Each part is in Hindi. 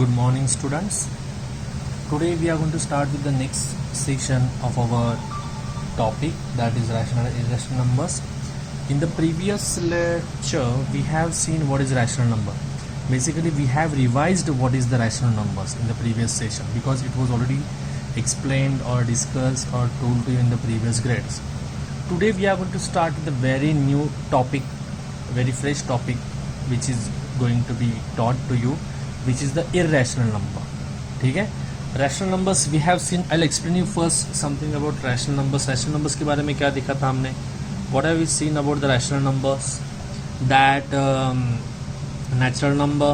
Good morning, students. Today we are going to start with the next section of our topic, that is rational and irrational numbers. In the previous lecture we have seen what is rational number. Basically we have revised what is the rational numbers in the previous session because it was already explained or discussed or told to you in the previous grades. Today we are going to start with a very new topic, very fresh topic, which is going to be taught to you, which is the irrational number. ठीक है, rational numbers we have seen. I'll explain you first something about rational numbers. Rational numbers के बारे में क्या देखा था हमने? What have we seen about the rational numbers? That natural number,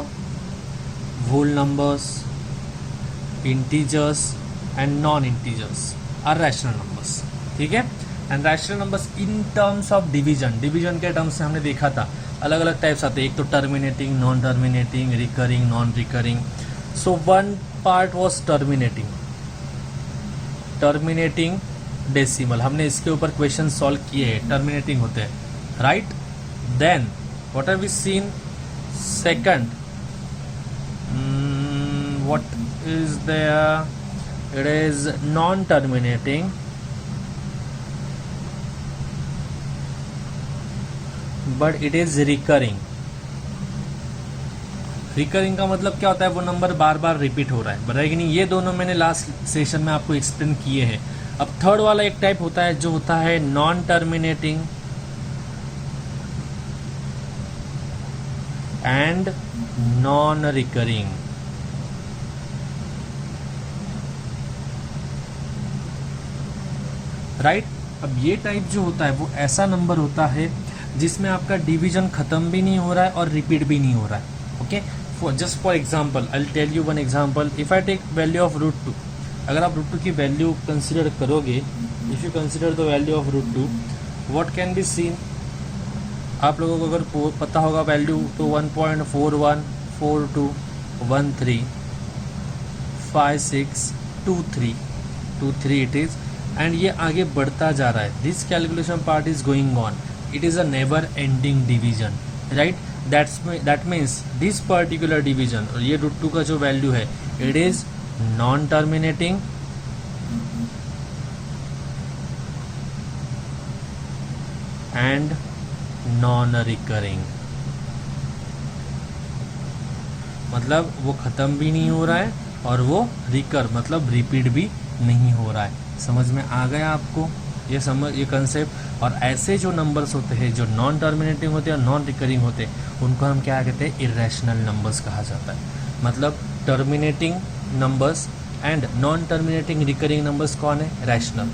whole numbers, integers and non-integers are rational numbers. ठीक है, and rational numbers in terms of division के टर्म्स से हमने देखा था अलग अलग टाइप्स आते हैं. एक तो terminating, non terminating, recurring, non recurring. So one part was terminating decimal. हमने इसके ऊपर क्वेश्चन सॉल्व किए हैं, टर्मिनेटिंग होते हैं, right. Then what have we seen? Second, what is there? It is non terminating, but it is recurring. Recurring का मतलब क्या होता है? वो नंबर बार बार रिपीट हो रहा है, बताइए कि नहीं. ये दोनों मैंने लास्ट सेशन में आपको एक्सप्लेन किए हैं. अब थर्ड वाला एक टाइप होता है जो होता है non terminating and non recurring. Right. अब ये टाइप जो होता है वो ऐसा नंबर होता है जिसमें आपका डिवीजन खत्म भी नहीं हो रहा है और रिपीट भी नहीं हो रहा है. Okay, just for example I will tell you one example. If I take value of √2, अगर आप √2 की वैल्यू कंसिडर करोगे, if you consider the value of √2, what can be seen? आप लोगों को अगर पता होगा वैल्यू तो 1.4142135623 इट इज, एंड ये आगे बढ़ता जा रहा है. This calculation part is going on. It is a never ending division, right? That means this particular division, और ये √2 का जो वैल्यू है, it is non terminating and non recurring. मतलब वो खत्म भी नहीं हो रहा है और वो रिकर मतलब रिपीट भी नहीं हो रहा है. समझ में आ गया आपको ये कंसेप्ट? और ऐसे जो नंबर्स होते हैं जो नॉन टर्मिनेटिंग होते हैं और नॉन रिकरिंग होते हैं, उनको हम क्या कहते हैं? इरेशनल नंबर्स कहा जाता है. मतलब terminating numbers and non terminating recurring numbers कौन है? Rational.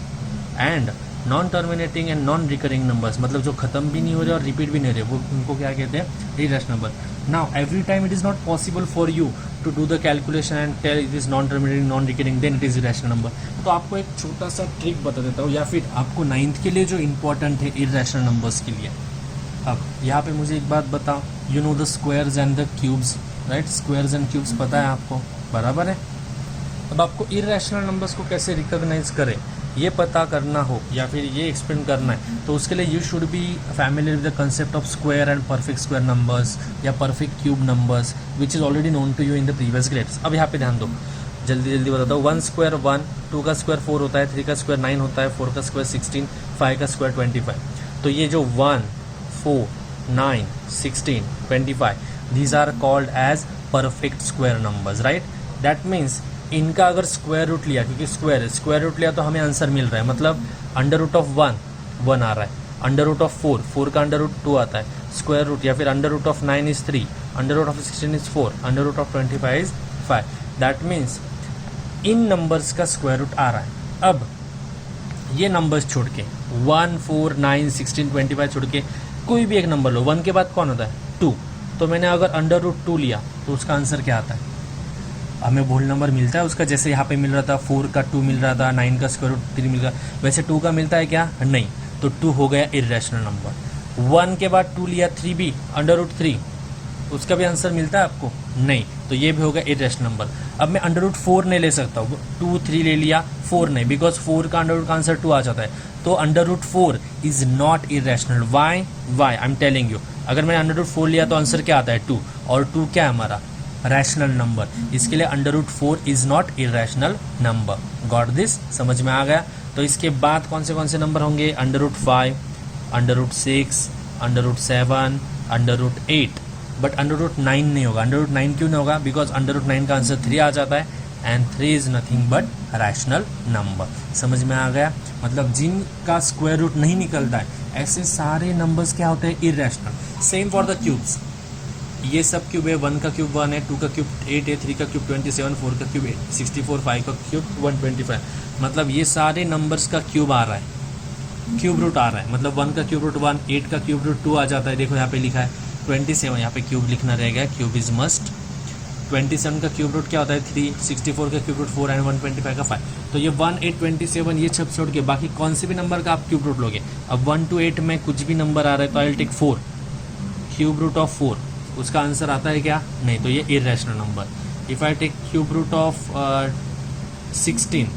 And non terminating and non recurring numbers मतलब जो खत्म भी नहीं हो रहे और रिपीट भी नहीं हो रहे, वो उनको क्या कहते हैं? Irrational number. Now every time it is not possible for you to do the calculation and tell it is non terminating, non recurring, then it is irrational number. तो आपको एक छोटा सा ट्रिक बता देता हूँ, या फिर आपको 9th के लिए जो इंपॉर्टेंट है इरेशनल नंबर्स के लिए. अब यहाँ पे मुझे एक बात बताओ, you know the squares and the cubes, right? Squares and cubes पता है आपको, बराबर है. अब आपको इरेशनल नंबर्स को कैसे रिकॉग्नाइज करें ये पता करना हो या फिर ये एक्सप्लेन करना है, तो उसके लिए you should be familiar with the concept of square and perfect square numbers या perfect cube numbers, which is already known to you in the previous grades. अब यहाँ पे ध्यान दो, जल्दी जल्दी बताता हूँ. 1 स्क्वायर 1, 2 का स्क्वायर 4 होता है, 3 का स्क्वायर 9 होता है, 4 का स्क्वायर 16, 5 का स्क्वायर 25. तो ये जो 1, 4, 9, 16, 25, these are called as perfect square numbers, right? That means इनका अगर स्क्वायर रूट लिया, क्योंकि स्क्वायर रूट लिया तो हमें आंसर मिल रहा है, मतलब अंडर रूट ऑफ 1 आ रहा है, अंडर रूट ऑफ 4 का अंडर रूट 2 आता है, स्क्वायर रूट, या फिर under root of 9 is 3, under root of 16 is 4, under root of 25 is 5. That means इन नंबर्स का स्क्वायर रूट आ रहा है. अब ये नंबर्स छोड़ के 1, 4, 9, 16, 25 छोड़ के कोई भी एक नंबर लो. 1 के बाद कौन होता है? 2. तो मैंने अगर अंडर रूट 2 लिया तो उसका आंसर क्या आता है? हमें होल नंबर मिलता है उसका, जैसे यहाँ पे मिल रहा था 4 का 2 मिल रहा था, 9 का स्क्वायर रूट 3 मिल रहा, वैसे 2 का मिलता है क्या? नहीं. तो 2 हो गया इरेशनल नंबर. 1 के बाद 2 लिया, 3 भी अंडर रूट 3, उसका भी आंसर मिलता है आपको? नहीं. तो ये भी होगा इरेशनल नंबर. अब मैं अंडर रूट 4 नहीं ले सकता हूँ, 2, 3 ले लिया, 4 नहीं, बिकॉज 4 का अंडर रूट का आंसर 2 आ जाता है. तो under root 4 is not irrational. Why? I am telling you. अगर मैंने अंडर रूट 4 लिया तो आंसर क्या आता है? 2, और 2 क्या है हमारा? Rational number. इसके लिए √4 is not irrational number. Got this? समझ में आ गया? तो इसके बाद कौन से नंबर होंगे? √5, √6, √7, √8, बट √9 नहीं होगा। √9 क्यों नहीं होगा? बिकॉज √9 का आंसर 3 आ जाता है and 3 is nothing but rational number. समझ में आ गया? मतलब जिनका स्क्वायर रूट नहीं निकलता है ऐसे सारे नंबर्स क्या होते हैं? Irrational. Same for the cubes. ये सब क्यूब है, 1 का क्यूब 1 है, 2 का क्यूब 8 है, 3 का क्यूब 27, 4 का क्यूब 64, 5 का क्यूब 125। मतलब ये सारे नंबर्स का क्यूब आ रहा है, क्यूब रूट आ रहा है। मतलब 1 का क्यूब रूट 1, 8 का क्यूब रूट 2 आ जाता है। देखो यहाँ पे लिखा है 27, यहाँ पे क्यूब लिखना रहेगा, क्यूब इज मस्ट। 27 का क्यूब रूट क्या होता है? 3, 64 का क्यूब रूट 4 एंड 125 का 5। तो ये 1, 8, 27 ये सब छोड़ के बाकी कौन से भी नंबर का आप क्यूब रूट लोगे? अब 1 to 8 में कुछ भी नंबर आ रहा है तो I will take 4, cube root of 4, उसका आंसर आता है क्या? नहीं, तो ये irrational number. If I take cube root of 16,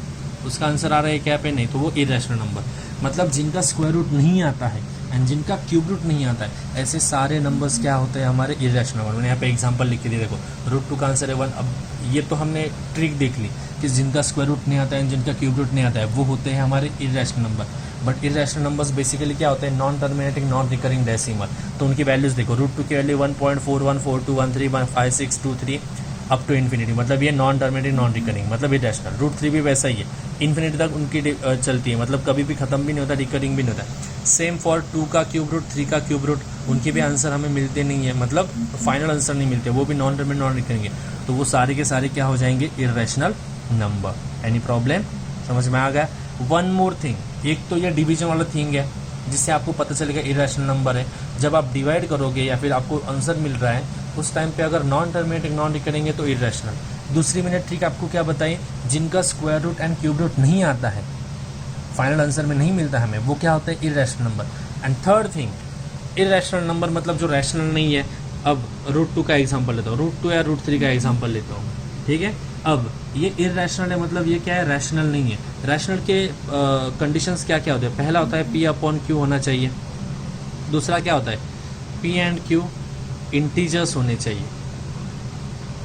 उसका आंसर आ रहा है क्या पे? नहीं, तो वो इरेशनल नंबर। मतलब जिनका स्क्वायर रूट नहीं आता है एंड जिनका क्यूब रूट नहीं आता है ऐसे सारे नंबर्स क्या होते हैं? हमारे इरेशनल नंबर। मैंने यहाँ पे एग्जांपल लिख के दिया, देखो √2 का आंसर है 1। अब ये तो हमने ट्रिक देख ली कि जिनका स्क्वायर रूट नहीं आता है, जिनका क्यूब रूट नहीं आता है, वो होते हैं हमारे irrational number. But irrational numbers basically क्या होते हैं? Non terminating non recurring decimal. तो उनकी वैल्यूज देखो, √2 की वैल्यू 1.4142131563 अप टू इन्फिनिटी। मतलब ये नॉन टर्मिनेटिंग नॉन रिकरिंग, मतलब इरेशनल। √3 भी वैसा ही है, इन्फिनिटी तक उनकी चलती है, मतलब कभी भी खत्म भी नहीं होता, रिकरिंग भी नहीं होता। सेम फॉर 2 का क्यूब रूट, 3 का क्यूब रूट, उनके भी आंसर हमें मिलते नहीं है, मतलब फाइनल आंसर नहीं मिलते, वो भी नॉन टर्मिनेटिंग नॉन रिकरिंग है। तो वो सारे के सारे क्या हो जाएंगे? Irrational number. Any problem? समझ में आ गया? वन मोर थिंग, एक तो ये डिवीजन वाला थिंग है जिससे आपको पता चलेगा इरेशनल नंबर है। जब आप डिवाइड करोगे या फिर आपको आंसर मिल रहा है उस टाइम पे अगर नॉन टर्मिनेटिंग नॉन रिकरिंग है तो इरेशनल। दूसरी मैंने ट्रिक आपको क्या बताई? जिनका square root and cube root नहीं आता है, फाइनल आंसर में नहीं मिलता हमें, वो क्या होता है? Irrational number. And third thing, irrational number मतलब जो रैशनल नहीं है। अब √2 का एग्जांपल लेता हूँ, √2 या √3 का एग्जांपल लेता हूँ, ठीक है। अब ये इरेशनल है, मतलब ये क्या है? रैशनल नहीं है। रैशनल के कंडीशंस क्या क्या होते हैं? पहला होता है P/Q होना चाहिए। दूसरा क्या होता है? P एंड Q इंटीजर्स होने चाहिए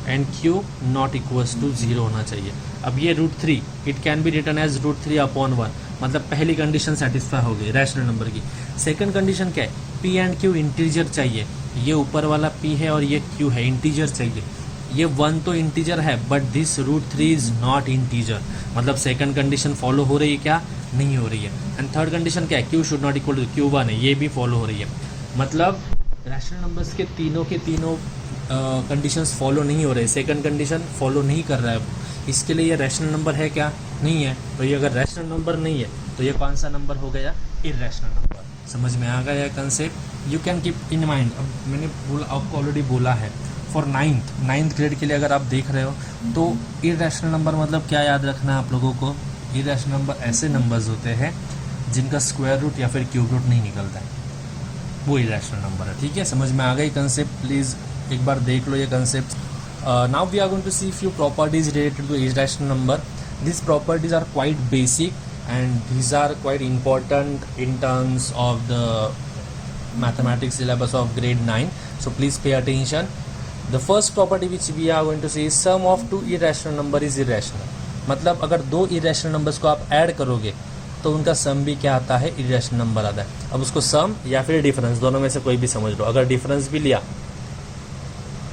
and Q not equals to 0 होना चाहिए। अब ये √3 it can be written as √3/1, मतलब पहली कंडीशन सेटिस्फाई हो गई रैशनल नंबर की। सेकंड कंडीशन क्या है? P एंड Q इंटीजर चाहिए। ये ऊपर वाला P है और ये Q है, इंटीजर चाहिए। ये 1 तो इंटीजर है but this √3 is not integer, मतलब सेकंड कंडीशन फॉलो हो रही है क्या? नहीं हो रही है। एंड थर्ड कंडीशन क्या है? Q should not equal to Q1 है, ये भी फॉलो हो रही है। मतलब रैशनल नंबर्स के तीनों कंडीशंस फॉलो नहीं हो रहे, सेकंड कंडीशन फॉलो नहीं कर रहा है। इसके लिए ये रैशनल नंबर है क्या? नहीं है। तो ये अगर रैशनल नंबर नहीं है तो ये कौन सा नंबर हो गया? Irrational number. समझ में आ गया concept? You can keep in mind. अब मैंने आपको ऑलरेडी बोला है फॉर नाइन्थ ग्रेड के लिए अगर आप देख रहे हो तो इरेशनल नंबर मतलब क्या याद रखना है आप लोगों को? इरेशनल नंबर ऐसे नंबर्स होते हैं जिनका स्क्वायर रूट या फिर क्यूब रूट नहीं निकलता है, वो इरेशनल नंबर है। ठीक है, समझ में आ गई कंसेप्ट? प्लीज़ एक बार देख लो ये concept. Now we are going to see few properties related to irrational number. This properties are quite basic and these are quite important in terms of the mathematics syllabus of grade 9, so please pay attention. The first property which we are going to see is sum of two irrational number is irrational. मतलब अगर दो irrational numbers को आप ऐड करोगे तो उनका सम भी क्या आता है? irrational नंबर आता है। अब उसको सम या फिर डिफरेंस दोनों में से कोई भी समझ लो, अगर डिफरेंस भी लिया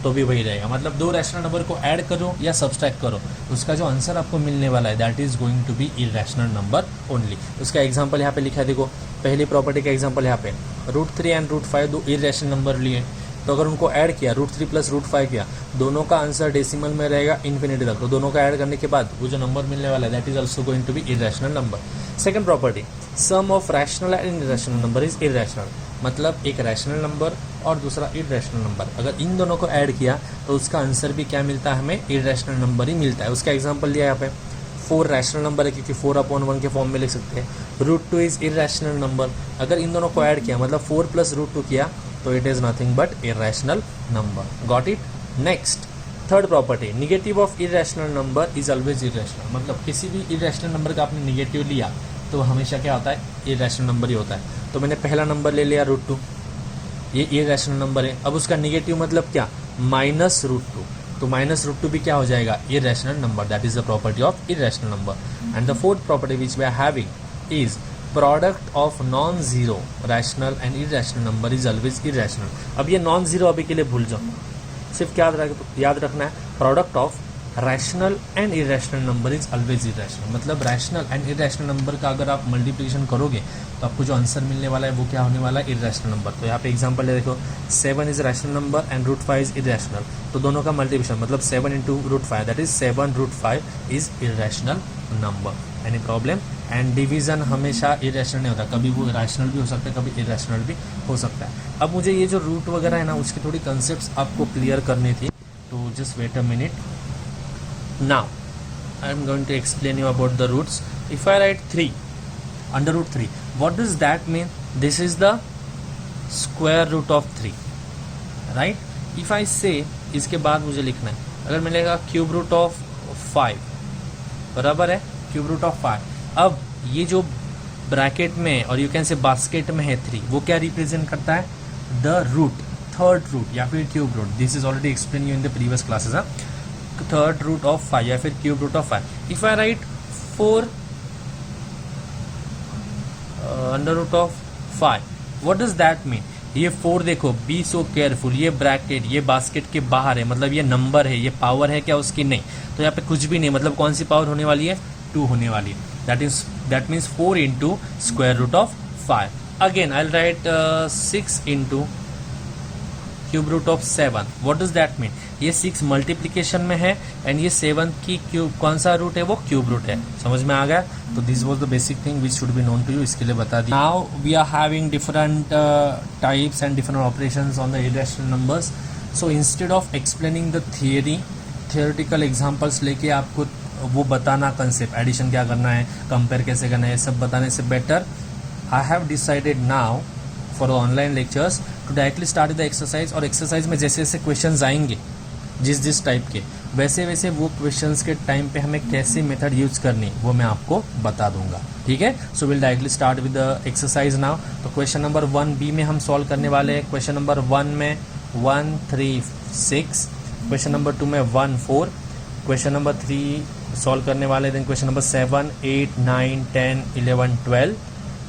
तो भी वही रहेगा। मतलब दो रैशनल नंबर को ऐड करो या सब्सट्रैक्ट करो, उसका जो आंसर आपको मिलने वाला है that is going to be irrational number only. उसका एग्जांपल यहाँ पे लिखा है, देखो पहली प्रॉपर्टी का एग्जांपल यहाँ पे √3 एंड √5 दो इरेशनल नंबर लिए, तो अगर उनको ऐड किया √3 + √5 किया, दोनों का आंसर डेसिमल में रहेगा इन्फिनिटी तक। तो दोनों का ऐड करने के बाद वो जो नंबर मिलने वाला है that is also going to be irrational number. Second property, sum of rational and irrational number is irrational. मतलब एक रैशनल नंबर और दूसरा इरेशनल नंबर, अगर इन दोनों को ऐड किया तो उसका आंसर भी क्या मिलता है? हमें इरेशनल नंबर ही मिलता है। उसका एग्जांपल दिया यहाँ पे 4 रैशनल नंबर है क्योंकि 4/1 के फॉर्म में लिख सकते हैं। √2 इज इरेशनल नंबर, अगर इन दोनों को ऐड किया मतलब 4 + √2 किया तो it is nothing but irrational number. Got it? Next third property, negative of irrational number is always irrational. मतलब किसी भी इरेशनल नंबर का आपने निगेटिव लिया तो हमेशा क्या होता है? इरेशनल नंबर ही होता है। तो मैंने पहला नंबर ले लिया √2, ये इरेशनल नंबर है। अब उसका निगेटिव मतलब क्या? -√2, तो -√2 भी क्या हो जाएगा, irrational number. That is the property of irrational number. And the fourth property which we are having is product of non zero rational and irrational number is always irrational. अब ये नॉन जीरो अभी के लिए भूल जाओ, सिर्फ क्या याद रखना है, product of rational and irrational number is always irrational. मतलब रैशनल एंड इरेशनल नंबर का अगर आप मल्टीप्लिकेशन करोगे तो आपको जो आंसर मिलने वाला है वो क्या होने वाला है, इरेशनल नंबर. तो यहाँ पे एग्जांपल है, देखो 7 is rational number and √5 is irrational. तो दोनों का मल्टीप्लिकेशन मतलब 7 × √5 that is 7√5 is irrational number. Any problem. And division हमेशा इरेशनल नहीं होता, कभी वो रैशनल भी हो सकता है, कभी इरेशनल भी हो सकता है. अब मुझे ये जो रूट वगैरह है ना उसकी थोड़ी कंसेप्ट आपको क्लियर करनी थी, तो just wait a minute. Now I am going to explain you about the roots. If I write 3 under √3, what does that mean? This is the square root of 3, right? If I say, इसके बाद मुझे लिखना है, अगर मिलेगा क्यूब रूट ऑफ 5, बराबर है क्यूब रूट ऑफ 5. अब ये जो ब्रैकेट में और यू कैन से बास्केट में है 3, वो क्या रिप्रेजेंट करता है, द रूट, थर्ड रूट या फिर cube root. This is already explain you in the previous classes. Third root of 5 या फिर cube root of 5. If I write 4 under root of 5, what does that mean. ये 4 देखो, बी सो केयरफुल, ये ब्रैकेट ये बास्केट के बाहर है, मतलब ये नंबर है, ये पावर है क्या उसकी, नहीं. तो यहाँ पे कुछ भी नहीं, मतलब कौन सी पावर होने वाली है, 2 होने वाली है. That means 4 × square root of 5. Again I will write 6 × cube root of 7. What does that mean, ये 6 मल्टीप्लिकेशन में है एंड ये 7 की क्यूब कौन सा रूट है, वो क्यूब रूट है. समझ में आ गया. तो this was the basic thing which should be known to you, इसके लिए बता दी. Now we are having different types and different operations on the irrational numbers. So instead of explaining the theoretical examples लेके आपको वो बताना कंसेप्ट, एडिशन क्या करना है, कंपेयर कैसे करना है, ये सब बताने से better I have decided now for the online lectures to directly start the exercise. और एक्सरसाइज में जैसे जैसे क्वेश्चंस आएंगे जिस टाइप के, वैसे वैसे वो क्वेश्चंस के टाइम पे हमें कैसी मेथड यूज करनी वो मैं आपको बता दूंगा. ठीक है. So will directly start with the exercise now. तो क्वेश्चन नंबर 1b में हम सॉल्व करने वाले हैं. क्वेश्चन नंबर 1 में 1 3 6, क्वेश्चन नंबर 2 में 1 4, क्वेश्चन नंबर 3 सॉल्व करने वाले. Then question number 7 8 9 10 11 12.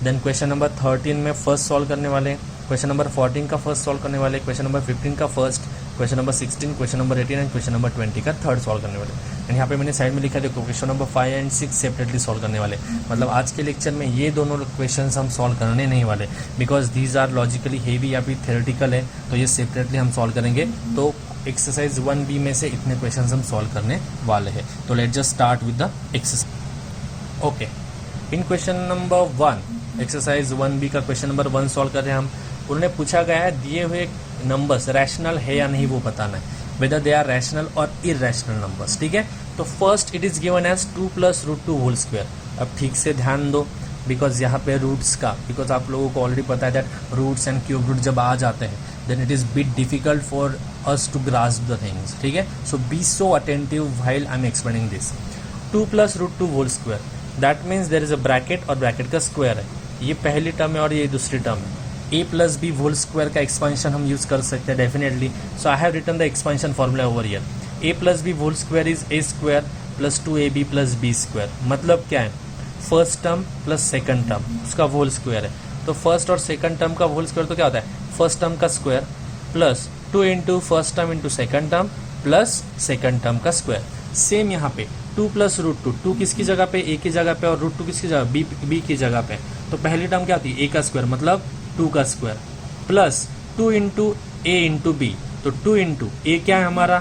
Then question number 13 में फर्स्ट सॉल्व करने वाले. क्वेश्चन नंबर 14 का फर्स्ट सॉल्व करने वाले. क्वेश्चन नंबर 15 का first, question number 16, question number 18 and question number 20 का थर्ड सॉल्व करने वाले. एंड यहाँ पे मैंने साइड में लिखा है, देखो question number 5 and 6 separately solve करने वाले. मतलब आज के लेक्चर में ये दोनों क्वेश्चंस हम सॉल्व करने नहीं वाले, because these are logically heavy या फिर थ्योरेटिकल है, तो ये सेपरेटली हम सॉल्व करेंगे. तो एक्सरसाइज 1b में से इतने क्वेश्चन हम सॉल्व करने वाले हैं. तो let just start with the exercise. Okay, in question number 1 exercise 1b का क्वेश्चन नंबर 1 सॉल्व कर रहे हैं हम. उन्होंने पूछा गया है दिए हुए नंबर्स रैशनल है या नहीं वो बताना है, वेदर दे आर रैशनल और इरेशनल नंबर्स. ठीक है. तो first it is given as 2 + √2 whole square. अब ठीक से ध्यान दो, बिकॉज यहाँ पे रूट्स का, बिकॉज आप लोगों को ऑलरेडी पता है that roots and cube root जब आ जाते हैं then it is bit difficult for us to grasp the things. ठीक है. So be so attentive while I am explaining this. 2 + √2 whole square, that means there is a bracket और ब्रैकेट का स्क्वायर है. ये पहली टर्म है और ये दूसरी टर्म है. a + b होल स्क्वायर का एक्सपेंशन हम यूज कर सकते हैं definitely. So I have written the expansion formula over here. a + b whole square is a² + 2ab + b². मतलब क्या है, first term plus second term उसका होल स्क्वायर है. तो फर्स्ट और सेकंड टर्म का होल स्क्वायर तो क्या होता है, फर्स्ट टर्म का square plus 2 × first term × second term plus second term का स्क्वायर. सेम यहाँ पे 2 + √2, 2 किसकी जगह पे, a की जगह पे, और √2 किसकी जगह, b की जगह पे. तो पहली टर्म क्या होती है, a का स्क्वायर मतलब 2 का स्क्वायर प्लस 2 × a × b. तो 2 × a क्या है हमारा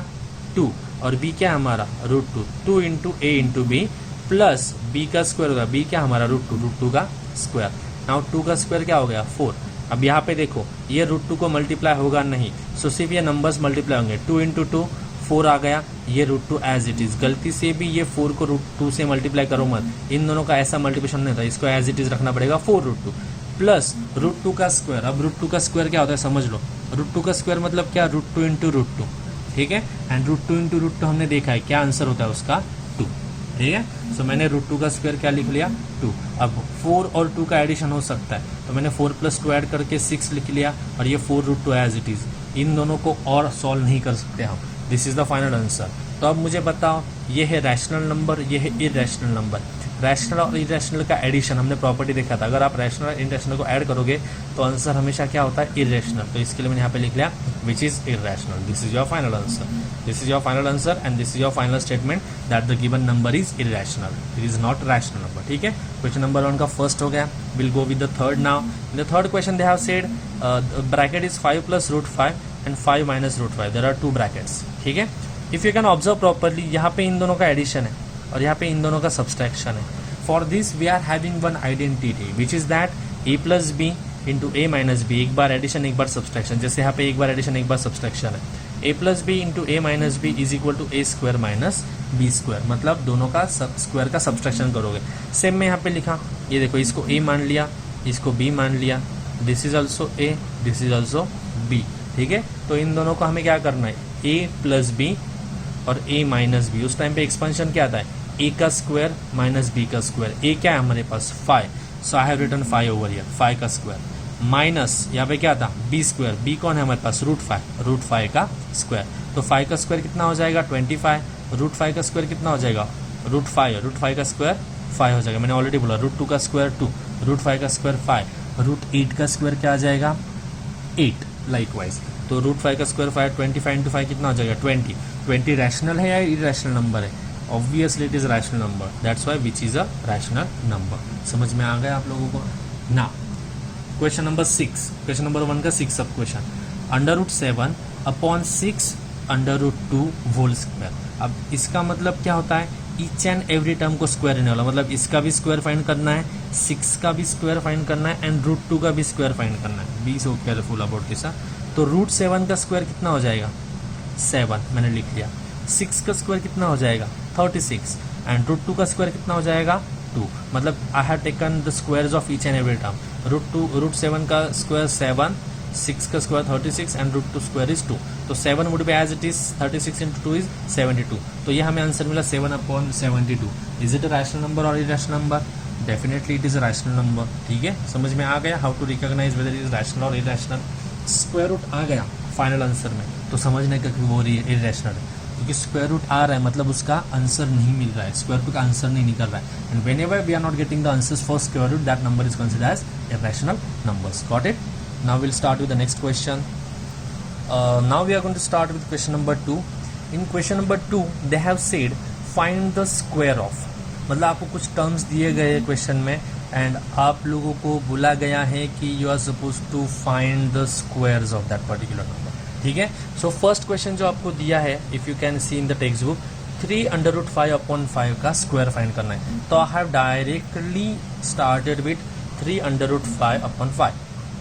2 और b क्या है हमारा √2. 2 × a × b प्लस b का स्क्वायर होगा, b क्या हमारा √2 का स्क्वायर. नाउ 2 का स्क्वायर क्या हो गया 4. अब यहाँ पे देखो ये √2 को मल्टीप्लाई होगा नहीं, सो सिर्फ ये नंबर्स मल्टीप्लाई होंगे. 2 × 2 4 आ गया, ये √2 एज इट इज. गलती से भी ये 4 को √2 से मल्टीप्लाई करो मत, इन दोनों का ऐसा मल्टीप्लिकेशन नहीं था, इसको एज इट इज रखना पड़ेगा. 4√2 प्लस √2 का स्क्वायर. अब √2 का स्क्वायर क्या होता है समझ लो. √2 का स्क्वायर मतलब क्या, √2 × √2. ठीक है. एंड √2 × √2 हमने देखा है क्या आंसर होता है उसका 2. ठीक है. सो मैंने √2 का स्क्वायर क्या लिख लिया 2. अब 4 और 2 का एडिशन हो सकता है, तो मैंने 4 + 2 ऐड करके 6 लिख लिया, और ये 4√2 एज इट इज. इन दोनों को और सॉल्व नहीं कर सकते हम, this is the final answer. तो अब मुझे बताओ ये है रैशनल नंबर, ये है इरेशनल नंबर। रैशनल और इरेशनल का एडिशन हमने प्रॉपर्टी देखा था, अगर आप रैशनल और इरेशनल को ऐड करोगे तो आंसर हमेशा क्या होता है, इरेशनल। तो इसके लिए मैंने यहाँ पे लिख लिया which is irrational. This is your final answer, this is your final answer and this is your final statement that the given number is irrational, it is not rational number. ठीक है, क्वेश्चन नंबर 1 का फर्स्ट हो गया। Will go with the third now. In the third question they have said bracket is 5 + √5 and 5 - √5, there are 2 brackets. ठीक है, if you can observe properly, यहाँ पे इन दोनों का एडिशन है और यहाँ पे इन दोनों का सब्सट्रैक्शन है। For this we are having one identity which is that a + b into a - b, एक बार एडिशन एक बार सब्सट्रैक्शन। जैसे यहाँ पे एक बार एडिशन एक बार सब्सट्रैक्शन है, a + b into a - b is equal to a² - b², मतलब दोनों का स्क्वायर का सब्सट्रैक्शन करोगे। सेम में यहाँ पे लिखा, ये देखो इसको a मान लिया, इसको b मान लिया, this is also a, this is also b। ठीक है, तो इन दोनों को हमें क्या करना है, a + b और a - b। उस टाइम पे एक्सपेंशन क्या आता है, a का स्क्वायर - b का स्क्वायर। a क्या है हमारे पास 5, so I have written 5 over here, 5 का स्क्वायर माइनस यहाँ पे क्या था b², b कौन है हमारे पास, √5 का स्क्वायर। तो 5 का स्क्वायर कितना हो जाएगा 25, √5 का स्क्वायर कितना हो जाएगा √5 का स्क्वायर 5 हो जाएगा। मैंने ऑलरेडी बोला √2 का स्क्वायर 2, √5 का स्क्वायर 5, √8 का स्क्वायर क्या आ जाएगा 8 लाइकवाइज। तो √5 का स्क्वायर 5, 25 इंटू 5 कितना हो जाएगा 20 रैशनल है या इरेशनल नंबर है, obviously it is rational number, that's why which is a rational number. समझ में आ गया आप लोगों को ना। क्वेश्चन नंबर 6, क्वेश्चन नंबर 1 का 6 सब क्वेश्चन, √7 / 6 √2 होल स्क्वायर। अब इसका मतलब क्या होता है, ईच एंड एवरी टर्म को स्क्वायर रहने वाला, मतलब इसका भी स्क्वायर फाइंड करना है, 6 का भी स्क्वायर फाइंड करना है एंड √2 का भी स्क्वायर फाइंड करना है। Be so careful about this. तो √7 का स्क्वायर कितना हो जाएगा 7, मैंने लिख लिया। 6 का स्क्वायर कितना हो जाएगा 36 एंड √2 का स्क्वायर कितना हो जाएगा 2, मतलब आई have taken the squares of each and every term. √7 का स्क्वायर 7, 6 का स्क्वायर 36 एंड √2 स्क्वायर इज 2। तो 7 would be as it is 36 into 2 is 72। तो ये हमें आंसर मिला 7/72। Is it a rational number और irrational number? Definitely it is a rational number. ठीक है, समझ में आ गया how to recognise whether it is rational और इरेशनल। स्क्वायर रूट आ गया फाइनल आंसर में तो समझने का कि वो इरेशनल है, क्योंकि स्क्वायर रूट आ रहा है मतलब उसका आंसर नहीं मिल रहा है, स्क्वायर रूट का आंसर नहीं निकल रहा है। And whenever we are not getting the answers for square root, that number is considered as irrational numbers. Got it? Now will start with the next question. Now we are going to start with question number 2. In question number 2 they have said find the square of, मतलब आपको कुछ टर्म्स दिए गए क्वेश्चन में एंड आप लोगों को बोला गया है कि you are suppose to find the squares of that particular number. ठीक है, सो फर्स्ट क्वेश्चन जो आपको दिया है, if you can see in the text book, 3√5/5 का स्क्वायर फाइंड करना है. तो I have directly started with 3√5/5.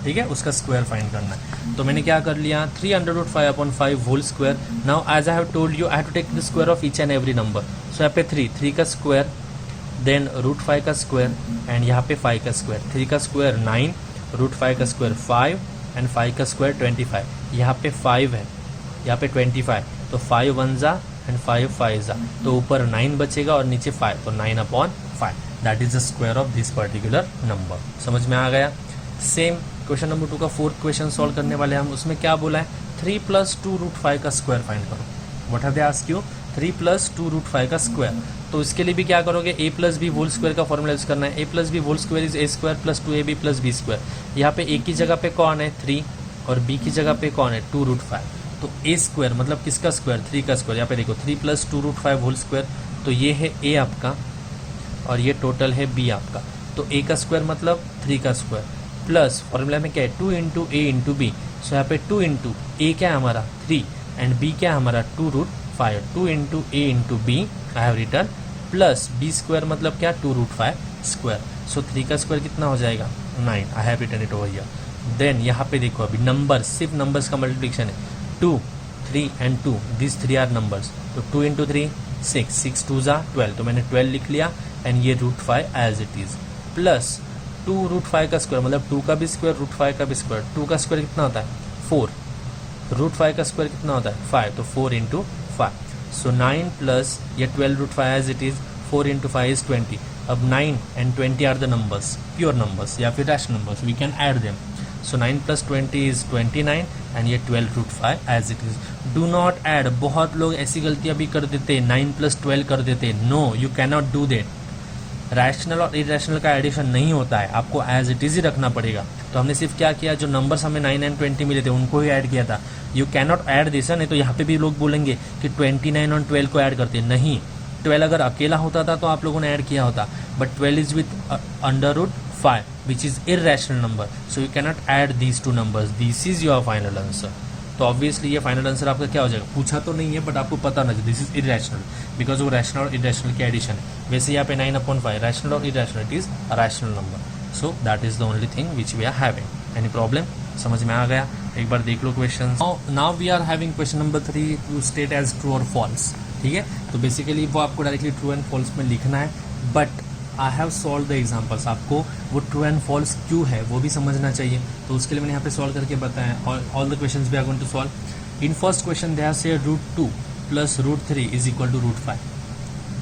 ठीक है, उसका स्क्वायर फाइंड करना है. तो मैंने क्या कर लिया, 3√5/5 whole square. Now as I have told you I have to take the square of each and every number. So यहाँ पे 3 का स्क्वायर, देन √5 का स्क्वायर एंड यहाँ पे 5 का स्क्वायर. 3 का स्क्वायर 9, √5 का स्क्वायर 5 एंड 5 का स्क्वायर 25. यहाँ पे 5 है, यहाँ पे 25. तो 5 1 जा एंड 5 5 जा, तो ऊपर 9 बचेगा और नीचे 5, तो 9/5. That is the square of this particular number. समझ में आ गया? सेम क्वेश्चन नंबर 2 का फोर्थ क्वेश्चन सॉल्व करने वाले हम. उसमें क्या बोला है, 3 + 2√5 का स्क्वायर फाइंड करो. What have they asked you? 3 + 2√5 का स्क्वायर. तो इसके लिए भी क्या करोगे, a + b होल स्क्वायर का फॉर्मूला यूज करना है. a + b whole square is a² + 2ab + b². यहाँ पे a की जगह पे कौन है 3 और b की जगह पे कौन है 2√5. तो a² मतलब किसका स्क्वायर, 3 का स्क्वायर. यहाँ पे देखो 3 + 2√5 होल स्क्वायर, तो ये है a आपका और ये टोटल है b आपका. तो a का स्क्वायर मतलब 3 का स्क्वायर प्लस फॉर्मूला में क्या है 2 × a × b. सो यहाँ पे 2 × a क्या है हमारा 3 एंड b क्या है हमारा 2√5. 2 × a × b I have return plus b² मतलब क्या 2√5 स्क्वायर. सो 3 का स्क्वायर कितना हो जाएगा 9. I have return it over here. Then यहाँ पे देखो अभी नंबर, सिर्फ नंबर्स का मल्टीप्लिकेशन है. 2 3 एंड 2, दिस 3 आर नंबर्स. तो 2 × 3 6, 6 2 जा 12, तो मैंने 12 लिख लिया एंड ये √5 एज इट इज प्लस 2√5 का स्क्वायर मतलब 2 का भी स्क्वायर √5 का भी स्क्वायर. 2 का स्क्वायर कितना होता है 4, √5 का स्क्वायर कितना होता है 5, तो 4 × 5. सो 9 प्लस ये 12√5 एज इट इज 4 × 5 इज 20. अब 9 and 20 are the numbers, pure numbers या फिर rational numbers, we can add them. So 9 + 20 is 29 and ये 12√5 as it is. Do not add, बहुत लोग ऐसी गलतियां भी कर देते, 9 + 12 कर देते। No, you can not do that. Rational और इरेशनल का एडिशन नहीं होता है, आपको एज इट इज ही रखना पड़ेगा। तो हमने सिर्फ क्या किया, जो नंबर्स हमें 9 एंड 20 मिले थे उनको ही ऐड किया था। You can not add this, नहीं तो यहाँ पे भी लोग बोलेंगे कि 29 और 12 को ऐड करते, नहीं। 12 अगर अकेला होता था तो आप लोगों ने ऐड किया होता, but 12 is with √5 which is irrational number, so you can not add these two numbers. This is your final answer. तो ऑब्वियसली ये फाइनल आंसर आपका क्या हो जाएगा, पूछा तो नहीं है बट आपको पता ना, दिस इज इरेशनल बिकॉज वो रैशनल और इरेशनल की एडिशन है। वैसे यहाँ पे 9/5 रैशनल और irrational, it is a rational number. So that is the only thing which we are having. Any problem, समझ में आ गया? एक बार देख लो question. Now we are having question number 3 to state as true और फॉल्स। ठीक है, तो बेसिकली वो आपको डायरेक्टली ट्रू एंड फॉल्स में लिखना है, but I have solve the examples. आपको वो ट्रू एंड फॉल्स क्यों है वो भी समझना चाहिए, तो उसके लिए मैंने यहाँ पे सॉल्व करके बताया। और all the questions we are going to solve. In first question they have said √2 + √3 is equal to √5।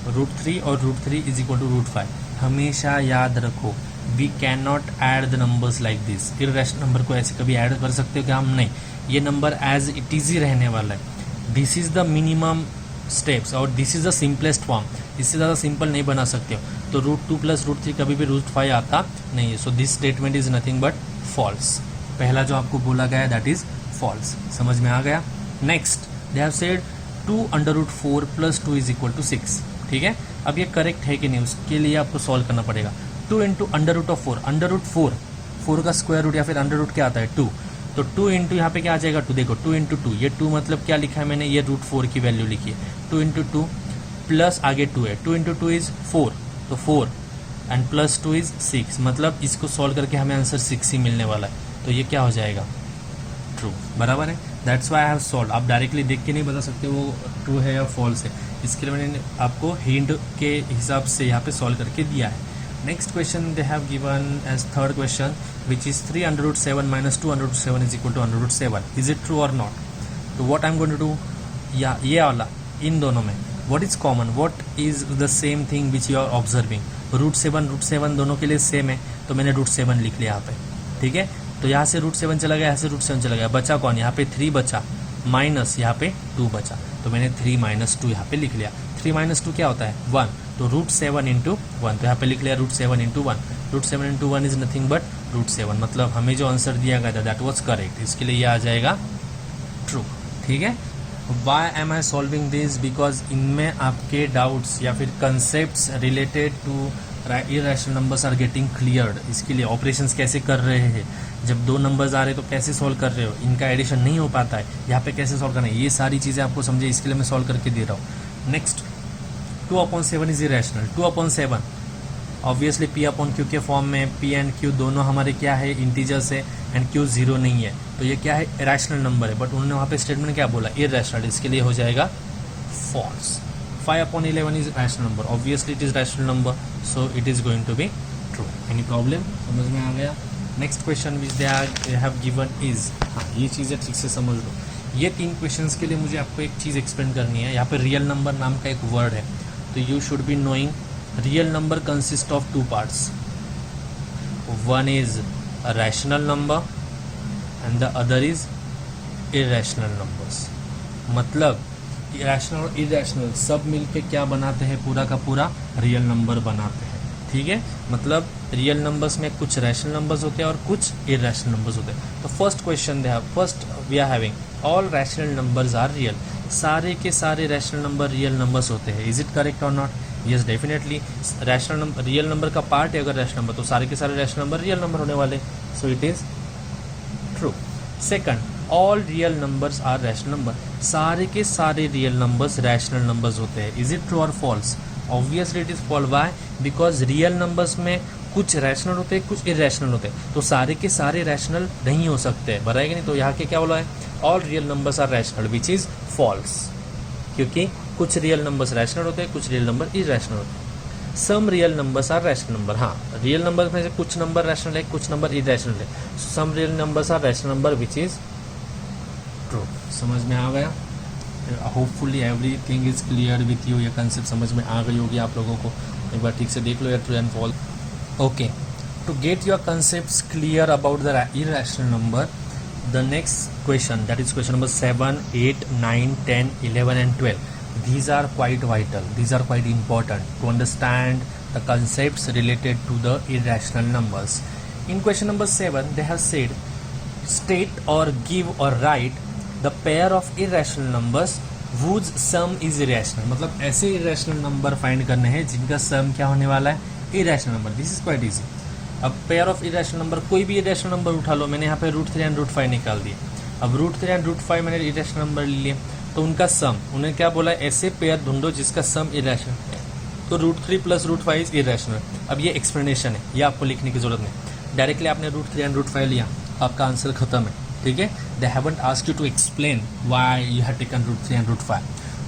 √3 और √3 इज इक्वल टू √5। हमेशा याद रखो, we can not add the numbers like this. Irrational number को ऐसे कभी ऐड कर सकते हो क्या हम? नहीं, ये नंबर एज इट इज ही रहने वाला है। This is the minimum steps और this is the simplest form. इससे ज़्यादा सिंपल नहीं बना सकते हो। तो √2 + √3 कभी भी √5 आता नहीं है। So this statement is nothing but false. पहला जो आपको बोला गया है दैट इज फॉल्स। समझ में आ गया? Next they have said 2 √4 + 2 is equal to 6। ठीक है, अब ये करेक्ट है कि नहीं उसके लिए आपको सॉल्व करना पड़ेगा। 2 × √4, √4 4 का स्क्वायर रूट या फिर अंडर रूट क्या आता है 2। तो 2 इंटू यहाँ पे क्या आ जाएगा 2। देखो 2 × 2, ये 2 मतलब क्या लिखा है मैंने, ये √4 की वैल्यू लिखी है। 2 × 2 प्लस आगे 2 है, 2 × 2 इज 4, तो 4 एंड प्लस 2 इज 6, मतलब इसको सॉल्व करके हमें आंसर 6 ही मिलने वाला है। तो ये क्या हो जाएगा, ट्रू। बराबर है, that's why I have solve. आप डायरेक्टली देख के नहीं बता सकते वो ट्रू है या फॉल्स है, इसके लिए मैंने आपको हिंट के हिसाब से यहाँ पे सॉल्व करके दिया है। Next question they have given as third question which is 3 √7 - 2 √7 is equal to √7। Is it true और नॉट? तो what I am going to do, या ये वाला इन दोनों में what is common, what is the same thing which you are observing. √7 दोनों के लिए सेम है, तो मैंने √7 लिख लिया यहाँ पे। ठीक है, तो यहाँ से √7 चला गया, यहाँ से √7 चला गया, बचा कौन, यहाँ पे 3 बचा, माइनस यहाँ पे 2 बचा, तो मैंने 3 - 2 यहाँ पे लिख लिया। 3 - 2 क्या होता है 1, तो √7 × 1, तो यहाँ पे लिख लिया √7 × 1। √7 × 1 इज नथिंग बट √7, मतलब हमें जो आंसर दिया गया था दैट वाज करेक्ट, इसके लिए ये आ जाएगा ट्रू। ठीक है, why am I solving this, because इनमें आपके डाउट्स या फिर concept related to irrational numbers are getting cleared. इसके लिए ऑपरेशंस कैसे कर रहे हैं, जब 2 नंबर्स आ रहे हैं तो कैसे सॉल्व कर रहे हो, इनका एडिशन नहीं हो पाता है, यहाँ पे कैसे सॉल्व करना है, ये सारी चीज़ें आपको समझे, इसके लिए मैं सॉल्व करके दे रहा हूँ। Next 2/7 is irrational. 2/7 obviously P/Q के फॉर्म में, P एंड Q दोनों हमारे क्या है इंटीजर्स है एंड Q 0 नहीं है, तो ये क्या है इरेशनल नंबर है, बट उन्होंने वहाँ पे स्टेटमेंट क्या बोला इरेशनल, इसके लिए हो जाएगा false. 5/11 is rational number, obviously it is rational number, so it is going to be true. Any problem, समझ में आ गया? Next question which they have given is, हाँ ये चीज़ें ठीक से समझ लो। ये 3 क्वेश्चंस के लिए मुझे आपको एक चीज़ एक्सप्लेन करनी है। यहाँ पे रियल नंबर नाम का एक वर्ड है, तो you should be knowing real number consist of 2 parts. One is a rational number and the other is irrational numbers। मतलब irrational और irrational सब मिलके क्या बनाते हैं, पूरा का पूरा रियल नंबर बनाते हैं। ठीक है, मतलब रियल नंबर्स में कुछ रैशनल नंबर्स होते हैं और कुछ इरेशनल नंबर्स होते हैं। तो first question they have, first we are having all rational numbers are real. सारे के सारे रैशनल नंबर रियल नंबर्स होते हैं। इज इट करेक्ट और not? Yes definitely. Rational number real number का पार्ट है अगर रैशनल नंबर, तो सारे के सारे रैशनल नंबर रियल नंबर होने वाले, so it is true. Second, all real numbers are rational number. सारे के सारे रियल नंबर्स रैशनल नंबर्स होते हैं। इज इट ट्रू और false? Obviously it is false. Why? Because real numbers में कुछ रैशनल होते हैं, कुछ इरेशनल होते हैं, तो सारे के सारे रैशनल नहीं हो सकते, बराबर नहीं? तो यहाँ के क्या बोला है, all real numbers are rational, which is false, क्योंकि कुछ रियल नंबर्स रैशनल होते हैं, कुछ रियल नंबर इरेशनल होते हैं। Some real numbers are rational number. हाँ, रियल नंबर में से कुछ नंबर रैशनल है, कुछ नंबर इरेशनल है। Some real numbers are rational number, which is true. समझ में आ गया? Hopefully everything is clear with you. ये कंसेप्ट समझ में आ गई होगी आप लोगों को। एक बार ठीक से देख लो यार, true and false. Okay, to get your concepts clear about the irrational number, the next question, that is question number 7, 8, 9, 10, 11 and 12, these are quite vital, these are quite important to understand the concepts related to the irrational numbers. In question number 7 they have said, state or give or write the pair of irrational numbers whose sum is irrational. मतलब ऐसे irrational number फाइंड करने हैं जिनका सम क्या होने वाला है, irrational number. This is quite easy. अब पेयर ऑफ irrational number, कोई भी irrational number उठा लो, मैंने यहाँ पे √3 एंड √5 निकाल दिए. अब √3 एंड √5 मैंने irrational number लिए, तो उनका सम, उन्हें क्या बोला, ऐसे पेयर ढूंढो जिसका सम irrational है. तो √3 प्लस √5 इज irrational. अब ये एक्सप्लेनेशन है, ये आपको लिखने की जरूरत नहीं. डायरेक्टली आपने √3 एंड √5 लिया, आपका आंसर खत्म है. ठीक है, they haven't asked you to explain why you have taken √3 and √5.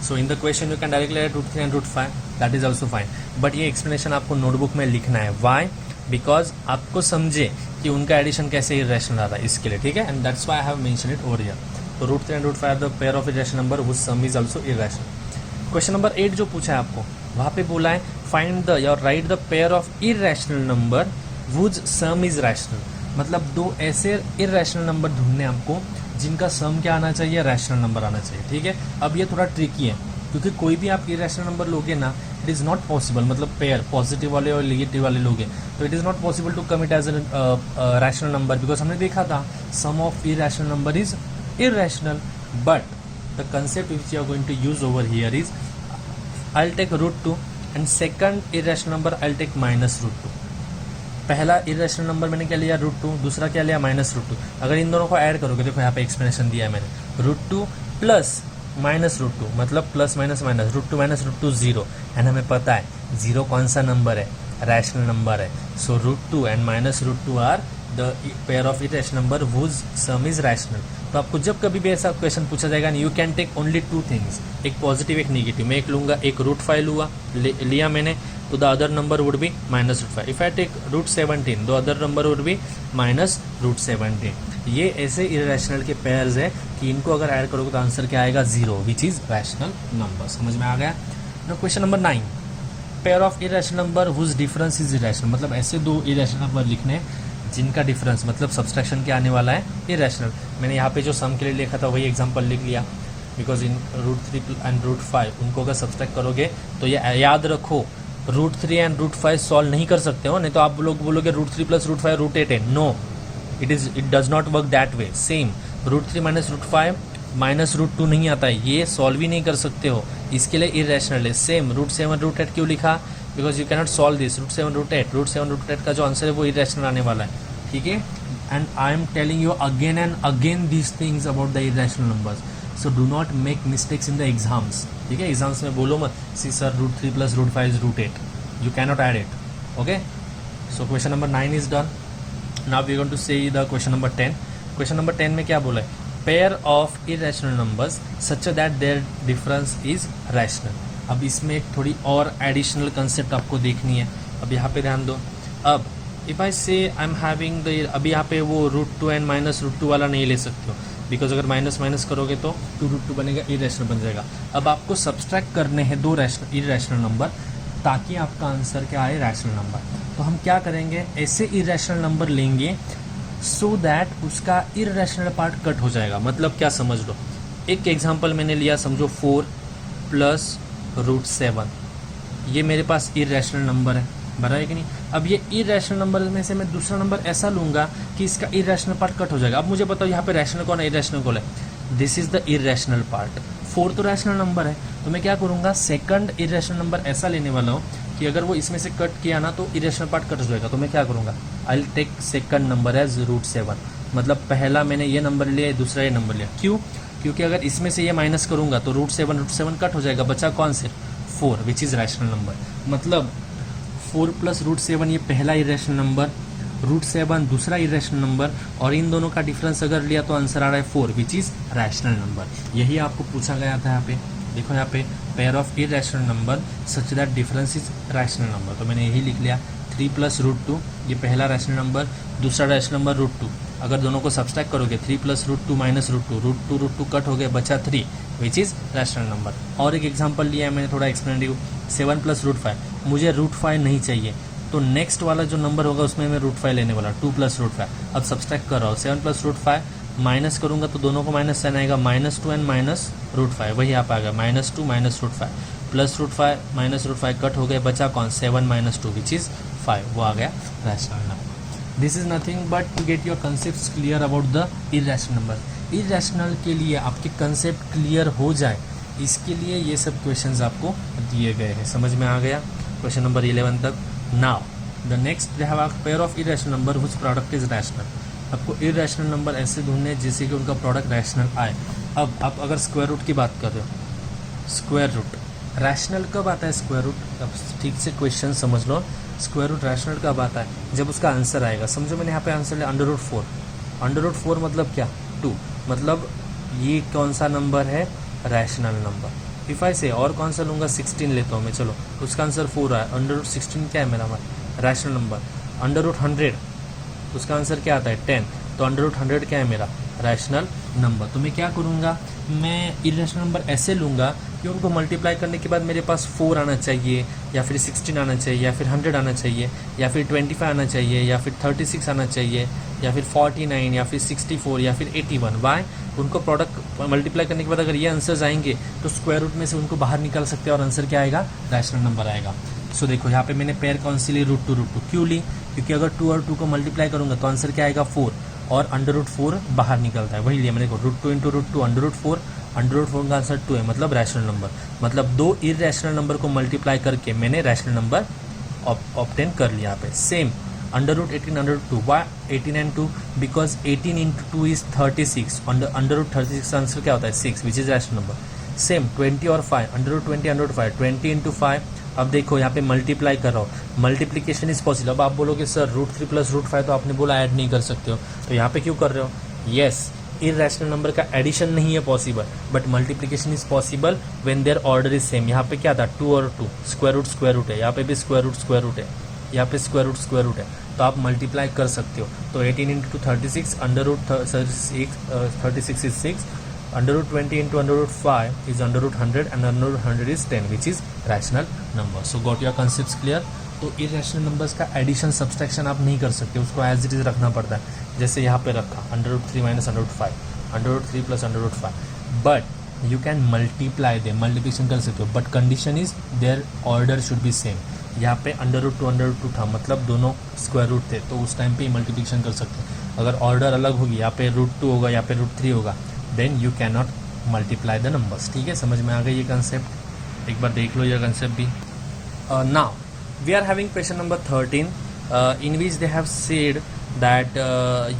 So in the question you can directly write √3 and √5, that is also fine. But ये एक्सप्लेनेशन आपको नोटबुक में लिखना है. व्हाई? बिकॉज आपको समझे कि उनका एडिशन कैसे इरेशनल आ रहा है, इसके लिए. ठीक है, and that's why I have mention it over here. तो √3 and √5 are the pair of irrational number whose sum is also irrational. Question number 8 जो पूछा है आपको, वहाँ पे बोला है फाइंड द या write the pair of irrational number whose sum is rational. मतलब दो ऐसे इरेशनल नंबर ढूंढने आपको जिनका सम क्या आना चाहिए, रैशनल नंबर आना चाहिए. ठीक है, अब ये थोड़ा ट्रिकी है क्योंकि कोई भी आप इरेशनल नंबर लोगे ना, इट इज़ नॉट पॉसिबल. मतलब पेयर पॉजिटिव वाले और नेगेटिव वाले लोगे तो it is not possible to come it as an rational number, because हमने देखा था sum of irrational number is irrational. But the concept which you are going to use over here is I will take √2 and second irrational number I will take -√2. पहला इरेशनल नंबर मैंने क्या लिया, √2, दूसरा क्या लिया, -√2. अगर इन दोनों को ऐड करोगे, देखो यहाँ पे एक्सप्लेनेशन दिया है मैंने, √2 प्लस -√2 मतलब प्लस माइनस माइनस, √2 -√2 0. एंड हमें पता है 0 कौन सा नंबर है, रैशनल नंबर है. So √2 and -√2 are the pair of irrational number whose sum is rational. तो आपको जब कभी भी ऐसा क्वेश्चन पूछा जाएगा, you can take only 2 things, एक पॉजिटिव एक नेगेटिव. मैं एक लूँगा, एक √5 लिया मैंने, तो the other number would be -√5. If I take √17 the other number would be -√17. ये ऐसे इरेशनल के पेयर्स है कि इनको अगर ऐड करोगे तो आंसर क्या आएगा, 0, विच इज रैशनल नंबर. समझ में आ गया. No question number 9, pair of irrational number whose difference is irrational. मतलब ऐसे दो इरेशनल नंबर लिखने जिनका डिफरेंस मतलब सब्सट्रैक्शन क्या आने वाला है, इरेशनल. मैंने यहाँ पे जो सम के लिए लिखा था वही एग्जांपल लिख लिया, बिकॉज इन √3 एंड √5 उनको अगर सब्सट्रैक्ट करोगे तो ये याद रखो, √3 एंड √5 सॉल्व नहीं कर सकते हो. नहीं तो आप लोग बोलोगे √3 प्लस √5 √8 है. No, it does not work that way. Same √3 -√5 -√2 नहीं आता है, ये सॉल्व ही नहीं कर सकते हो, इसके लिए इरेशनल है. सेम √7 √8 क्यों लिखा, because you cannot solve this. √7 √8 का जो आंसर है वो इरेशनल आने वाला है. ठीक है, and I am telling you again and again these things about the irrational numbers. So do not make mistakes in the exams. ठीक है, एग्जाम्स में बोलो मत see sir √3 plus √5 is √8. You cannot add it. Okay, so question number 9 is done. Now we going to say the question number 10. Question number 10 में क्या बोला है, pair of irrational numbers such that their difference is rational. अब इसमें एक थोड़ी और एडिशनल कंसेप्ट आपको देखनी है. अब यहाँ पे ध्यान दो. अब if I say I am having the, अभी यहाँ पे वो √2 एंड -√2 वाला नहीं ले सकते हो, बिकॉज अगर माइनस माइनस करोगे तो 2√2 बनेगा, इरेशनल बन जाएगा. अब आपको सब्सट्रैक्ट करने हैं दो इरेशनल नंबर ताकि आपका आंसर क्या आए, रैशनल नंबर. तो हम क्या करेंगे, ऐसे इरेशनल नंबर लेंगे सो दैट उसका इरेशनल पार्ट कट हो जाएगा. मतलब क्या समझ लो, एक एग्जांपल मैंने लिया, समझो 4 प्लस √7, ये मेरे पास इरेशनल नंबर है, बराबर है कि नहीं. अब ये इरेशनल नंबर में से मैं दूसरा नंबर ऐसा लूँगा कि इसका इरेशनल पार्ट कट हो जाएगा. अब मुझे बताओ यहाँ पे रैशनल कौन है, इरेशनल कौन है, this is the irrational part. 4 तो रैशनल नंबर है, तो मैं क्या करूँगा, सेकंड इरेशनल नंबर ऐसा लेने वाला हूँ कि अगर वो इसमें से कट किया ना तो इरेशनल पार्ट कट हो जाएगा. तो मैं क्या करूँगा, I will take second number as √7. मतलब पहला मैंने ये नंबर लिया, दूसरा ये नंबर लिया. क्यों, क्योंकि अगर इसमें से ये माइनस करूँगा तो √7 कट हो जाएगा, बचा कौन से, 4, विच इज़ रैशनल नंबर. मतलब 4 प्लस √7 ये पहला इरेशनल नंबर, √7 दूसरा इरेशनल नंबर, और इन दोनों का डिफरेंस अगर लिया तो आंसर आ रहा है 4, विच इज़ रैशनल नंबर. यही आपको पूछा गया था यहाँ पे. देखो यहाँ पे pair of irrational number such that difference is rational number. तो मैंने यही लिख लिया, 3 प्लस √2 ये पहला रैशनल नंबर, दूसरा रैशनल नंबर √2. अगर दोनों को सब्सट्रैक्ट करोगे 3 प्लस √2 माइनस √2 कट हो गया, बचा 3, विच इज़ रैशनल नंबर. और एक एग्जांपल लिया है मैंने थोड़ा एक्सप्लेनेटिव, 7 प्लस √5. मुझे √5 नहीं चाहिए, तो नेक्स्ट वाला जो नंबर होगा उसमें मैं √5 लेने वाला, 2 + √5। अब सब्सट्रैक्ट कर रहा हूँ, 7 + √5 माइनस करूँगा तो दोनों को माइनस साइन आएगा, -2 एंड -√5, वही आप आ गया -2 -√5 प्लस √5 -√5 कट हो गए, बचा कौन, 7 - 2 विच इज़ 5, वो आ गया rational number. This is nothing but to get your concept clear about the irrational number. Irrational के लिए आपके कंसेप्ट क्लियर हो जाए, इसके लिए ये सब क्वेश्चंस आपको दिए गए हैं। समझ में आ गया क्वेश्चन नंबर 11 तक। Now the next they have a pair of irrational number which product is rational. आपको इरेशनल नंबर ऐसे ढूंढने जिससे कि उनका प्रोडक्ट रैशनल आए। अब आप अगर स्क्वायर रूट की बात कर रहे हो, स्क्वायर रूट रैशनल कब आता है? स्क्वायर रूट, अब ठीक से क्वेश्चन समझ लो, स्क्वायर रूट रैशनल कब आता है? जब उसका आंसर आएगा। समझो मैंने यहाँ पे आंसर लिया √4, √4 मतलब क्या, 2, मतलब ये कौन सा नंबर है, रैशनल नंबर। इफ़ आई से और कौन सा लूँगा, 16 लेता हूँ मैं, चलो उसका आंसर 4 आया, √16 क्या है मेरा रैशनल नंबर। √100 उसका आंसर क्या आता है, 10, तो √100 क्या है मेरा रैशनल नंबर। तो मैं क्या करूँगा, मैं इरेशनल नंबर ऐसे लूँगा कि उनको मल्टीप्लाई करने के बाद मेरे पास 4 आना चाहिए, या फिर 16 आना चाहिए, या फिर 100 आना चाहिए, या फिर 25 आना चाहिए, या फिर 36 आना चाहिए, या फिर 49, या फिर 64, या फिर 81। वाई, उनको प्रोडक्ट मल्टीप्लाई करने के बाद अगर ये आंसर्स आएंगे तो स्क्वायर रूट में से उनको बाहर निकाल सकते हैं और आंसर क्या आएगा, रैशनल नंबर आएगा। सो देखो यहाँ पे मैंने पेयर कौन सी ली, √2 क्यों ली, क्योंकि अगर 2 और 2 को मल्टीप्लाई करूँगा तो आंसर क्या आएगा, 4, और √4 बाहर निकलता है, वही लिया मैंने। देखो √2 × √2 √4 का आंसर 2 है, मतलब रैशनल नंबर। मतलब 2 इरेशनल नंबर को मल्टीप्लाई करके मैंने रैशनल नंबर ऑब्टेन कर लिया यहाँ पे। Same √18 √2, why 18 and 2, because 18 × 2 is 36, √36 का आंसर क्या होता है, 6, which is rational number. Same 20 और 5, √20 √5, 20 × 5। अब देखो यहाँ पे मल्टीप्लाई कर रहा हूँ, मल्टीप्लिकेशन इज पॉसिबल। अब आप बोलोगे सर √3 + √5 तो आपने बोला ऐड नहीं कर सकते हो, तो यहाँ पे क्यों कर रहे हो, येस इरेशनल नंबर का एडिशन नहीं है possible, but multiplication is possible when their order is same. यहाँ पे क्या था, 2 और 2 स्क्वायर रूट है, यहाँ पे भी स्क्वायर रूट है, यहाँ पे स्क्वायर रूट है, तो आप मल्टीप्लाई कर सकते हो। तो 18 × 2 36, √36 is 6, √20 × √5 is √100 and √100 is 10, which is rational number. So got your concepts clear? तो irrational numbers का एडिशन सब्सट्रैक्शन आप नहीं कर सकते, उसको एज इट इज रखना पड़ता है। जैसे यहाँ पे रखा √3 - √5, √3 + √5, but you can multiply they, multiplication कर सकते हो, but condition is their order should be same. यहाँ पे √2 था, मतलब दोनों स्क्वायर रूट थे, तो उस टाइम पे मल्टीप्लिकेशन कर सकते हैं। अगर ऑर्डर अलग होगी, यहाँ पे √2 होगा, यहाँ पे √3 होगा, then you can not multiply the numbers. ठीक है, समझ में आ गई ये कंसेप्ट, एक बार देख लो ये कंसेप्ट भी। Now we are having question number 13 in which they have said that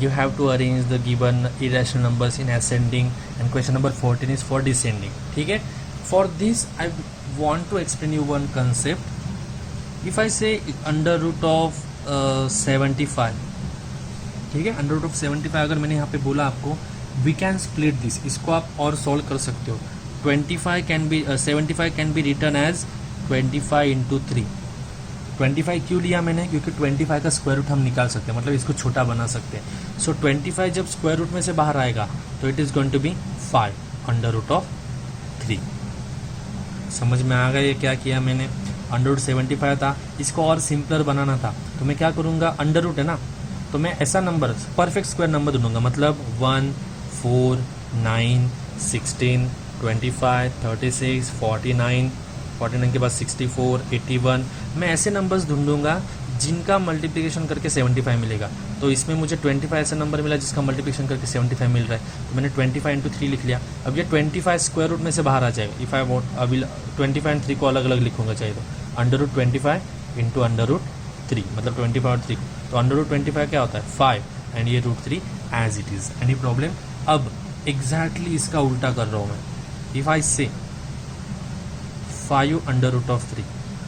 you have to arrange the given irrational numbers in ascending, and question number 14 is for descending. ठीक है, for this I want to explain you one concept. If I say √of 75, ठीक है, √75 अगर मैंने यहाँ पे बोला आपको, वी कैन स्प्लिट दिस, इसको आप और सॉल्व कर सकते हो। 75 कैन बी रिटर्न एज 25 × 3। 25 क्यों लिया मैंने, क्योंकि 25 का स्क्वायर रूट हम निकाल सकते हैं, मतलब इसको छोटा बना सकते हैं। सो 25 जब स्क्वायर रूट में से बाहर आएगा तो it is going to be 5 √of 3। समझ में आ गया ये क्या किया मैंने, √75 था, इसको और सिंपलर बनाना था, तो मैं क्या करूँगा, अंडर रूट है ना, तो मैं ऐसा नंबर परफेक्ट स्क्वायर नंबर ढूंढूंगा, मतलब 1 4 9 16 25 36 49 के बाद 64 81, मैं ऐसे नंबर्स ढूंढूंगा जिनका मल्टीप्लिकेशन करके 75 मिलेगा। तो इसमें मुझे 25 ऐसा नंबर मिला जिसका मल्टीप्लिकेशन करके 75 मिल रहा है, तो मैंने 25 × 3 लिख लिया। अब ये 25 स्क्वायर रूट में से बाहर आ जाएगा। इफ़ आई वॉन्ट, अभी 25 और 3 को अलग अलग लिखूंगा चाहिए तो √25 × √3, मतलब 25 और 3, तो √25 क्या होता है 5, एंड ये √3 as it is. Any problem? अब एग्जैक्टली इसका उल्टा कर रहा हूँ मैं। इफ़ आई से 5 √of 3,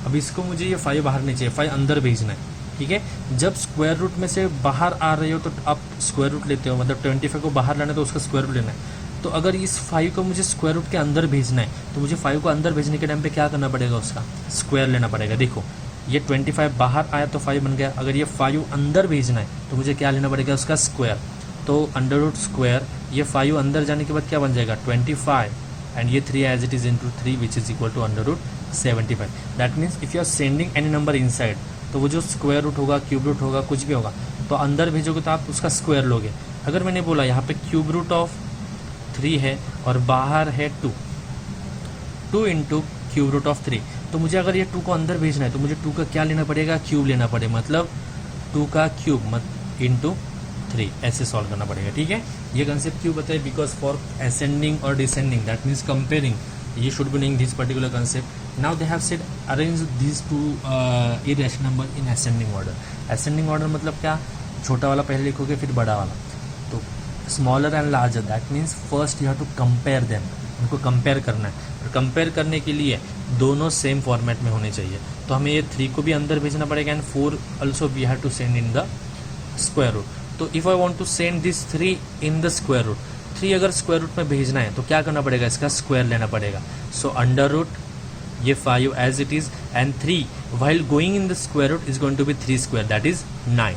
अब इसको मुझे ये 5 बाहर नहीं चाहिए, 5 अंदर भेजना है। ठीक है, जब स्क्वायर रूट में से बाहर आ रहे हो तो आप स्क्वायर रूट लेते हो, मतलब 25 को बाहर लाना है तो उसका स्क्वायर रूट लेना है। तो अगर इस 5 को मुझे स्क्वायर रूट के अंदर भेजना है तो मुझे 5 को अंदर भेजने के टाइम पे क्या करना पड़ेगा, उसका स्क्वायर लेना पड़ेगा। देखो ये 25 बाहर आया तो 5 बन गया, अगर ये 5 अंदर भेजना है तो मुझे क्या लेना पड़ेगा, उसका स्क्वायर। तो √स्क्वायर, ये 5 अंदर जाने के बाद क्या बन जाएगा 25, and ये 3 as it is into 3 which is equal to √75. That means if you are sending any number inside, तो वो जो स्क्वायर रूट होगा, क्यूब रूट होगा, कुछ भी होगा, तो अंदर भेजोगे तो आप उसका स्क्वायर लोगे। अगर मैंने बोला यहाँ पे क्यूब रूट ऑफ 3 है और बाहर है 2 इंटू क्यूब रूट ऑफ 3, तो मुझे अगर ये 2 को अंदर भेजना है तो मुझे 2 का क्या लेना पड़ेगा, क्यूब लेना पड़ेगा, मतलब 2 का क्यूब इंटू 3 ऐसे सॉल्व करना पड़ेगा। ठीक है, ये कंसेप्ट क्यों बताए, बिकॉज फॉर असेंडिंग और descending that means comparing you should be knowing this particular concept. Now they have said arrange these two irrational number in ascending order. Ascending order मतलब क्या, छोटा वाला पहले लिखोगे फिर बड़ा वाला, तो smaller and larger that means first you have to compare them, उनको कंपेयर करना है, और कंपेयर करने के लिए दोनों सेम फॉर्मेट में होने चाहिए। तो हमें ये 3 को भी अंदर भेजना पड़ेगा and 4 also we have to send in the square root. तो if I want to send this 3 in the square root, 3 अगर स्क्वायर रूट में भेजना है तो क्या करना पड़ेगा, इसका स्क्वायर लेना पड़ेगा। सो अंडर रूट ये 5 as it is and 3 while going in the square root is going to be 3 square that is 9।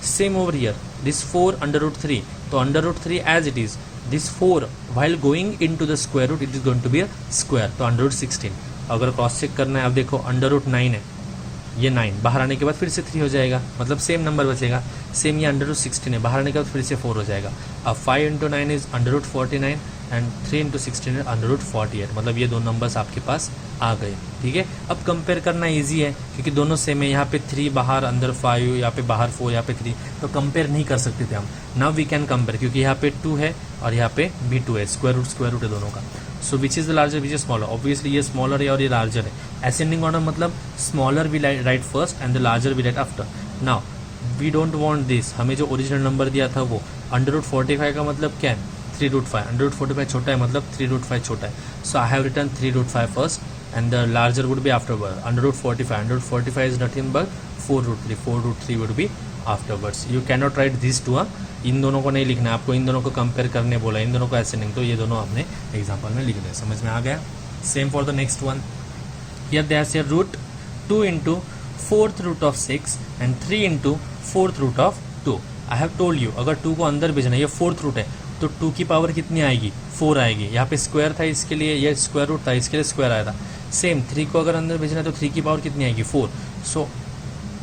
Same over here this 4 under root 3, तो under root 3 as it is, this 4 while going in to the square root it is going to be a square, तो अंडर रूट 16। अगर क्रॉस चेक करना है, अब देखो अंडर रूट 9 है, ये 9 बाहर आने के बाद फिर से 3 हो जाएगा, मतलब सेम नंबर बचेगा। सेम ये अंडर रूट 16 है, बाहर आने के बाद फिर से 4 हो जाएगा। अब 5 into 9 is under root 49 and 3 into 16 is under root 48, मतलब ये 2 नंबर्स आपके पास आ गए। ठीक है, अब कंपेयर करना ईजी है क्योंकि दोनों सेम है, यहाँ पे 3 बाहर, अंदर 5, यहाँ पे बाहर 4, यहाँ पे 3, तो कंपेयर नहीं कर सकते थे हम। नाउ वी कैन कंपेयर क्योंकि यहाँ पे 2 है और यहाँ पे भी 2 है, स्क्वायर रूट है दोनों का। So which is the larger, which is smaller, obviously ये स्मॉलर है और ये लार्जर है। असेंडिंग ऑर्डर मतलब smaller we write first and the larger we write after. Now we don't want this, हमें जो ओरिजिनल नंबर दिया था वो अंडर रूट 45 का मतलब क्या है, 3 रूट 5, अंडर रूट 45 छोटा है मतलब 3 रूट 5 छोटा है। So I have return 3 root 5 first and the larger would be afterward. Under root 45, under root 45 is nothing but 4 root 3 would be afterwards. You can not write this to, इन दोनों को नहीं लिखना है आपको, इन दोनों को कंपेयर करने बोला, इन दोनों को असेंडिंग, तो ये दोनों आपने एग्जाम्पल में लिख दिया। समझ में आ गया। Same for the next one, here they have said root 2 into 4th root of 6 and 3 into 4th root of 2। I have told you अगर 2 को अंदर भेजना है, ये 4th रूट है तो 2 की पावर कितनी आएगी, 4 आएगी। यहाँ पे स्क्वायर था इसके लिए, ये स्क्वायर रूट था इसके लिए स्क्वायर आया था। सेम 3 को अगर अंदर भेजना है तो 3 की पावर कितनी आएगी, 4। सो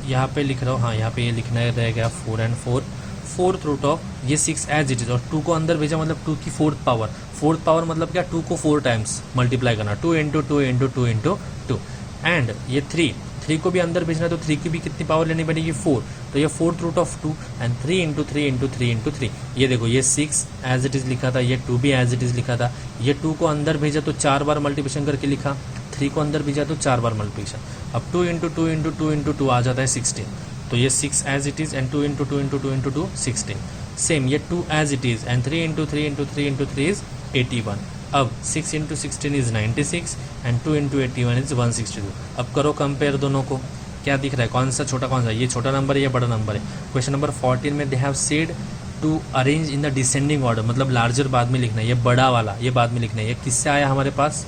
यहाँ पे लिख रहा हूँ, हाँ यहाँ पे ये लिखना रह गया 4 एंड 4, 4th रूट ऑफ ये 6 एज इट इज, और 2 को अंदर भेजा मतलब 2 की 4th पावर। 4th पावर मतलब क्या, 2 को 4 टाइम्स मल्टीप्लाई करना, 2 इंटू 2 इंटू 2 इंटू 2। एंड ये 3 को भी अंदर भेजना है तो 3 की भी कितनी पावर लेनी पड़ेगी, 4, तो ये 4th root of 2 and 3 into 3 into 3 into 3। ये देखो ये 6 एज इट इज लिखा था, ये 2 भी एज इट इज लिखा था। ये 2 को अंदर भेजा तो 4 बार मल्टीप्लिकेशन करके लिखा, 3 को अंदर भेजा तो 4 बार मल्टीप्लिकेशन। अब 2 इंटू 2 इंटू 2 इंटू 2 आ जाता है 16, तो ये 6 as it is and 2 into 2 into 2 into 2 16। Same ये 2 as it is and 3 into 3 into 3 into 3 is 81। अब 6 into 16 is 96 and 2 into 81 is 162। अब करो कंपेयर दोनों को, क्या दिख रहा है, कौन सा छोटा कौन सा, ये छोटा नंबर है ये बड़ा नंबर है। क्वेश्चन नंबर 14 में they have said to arrange in the descending order, मतलब लार्जर बाद में लिखना है, ये बड़ा वाला ये बाद में लिखना है। ये किससे आया हमारे पास,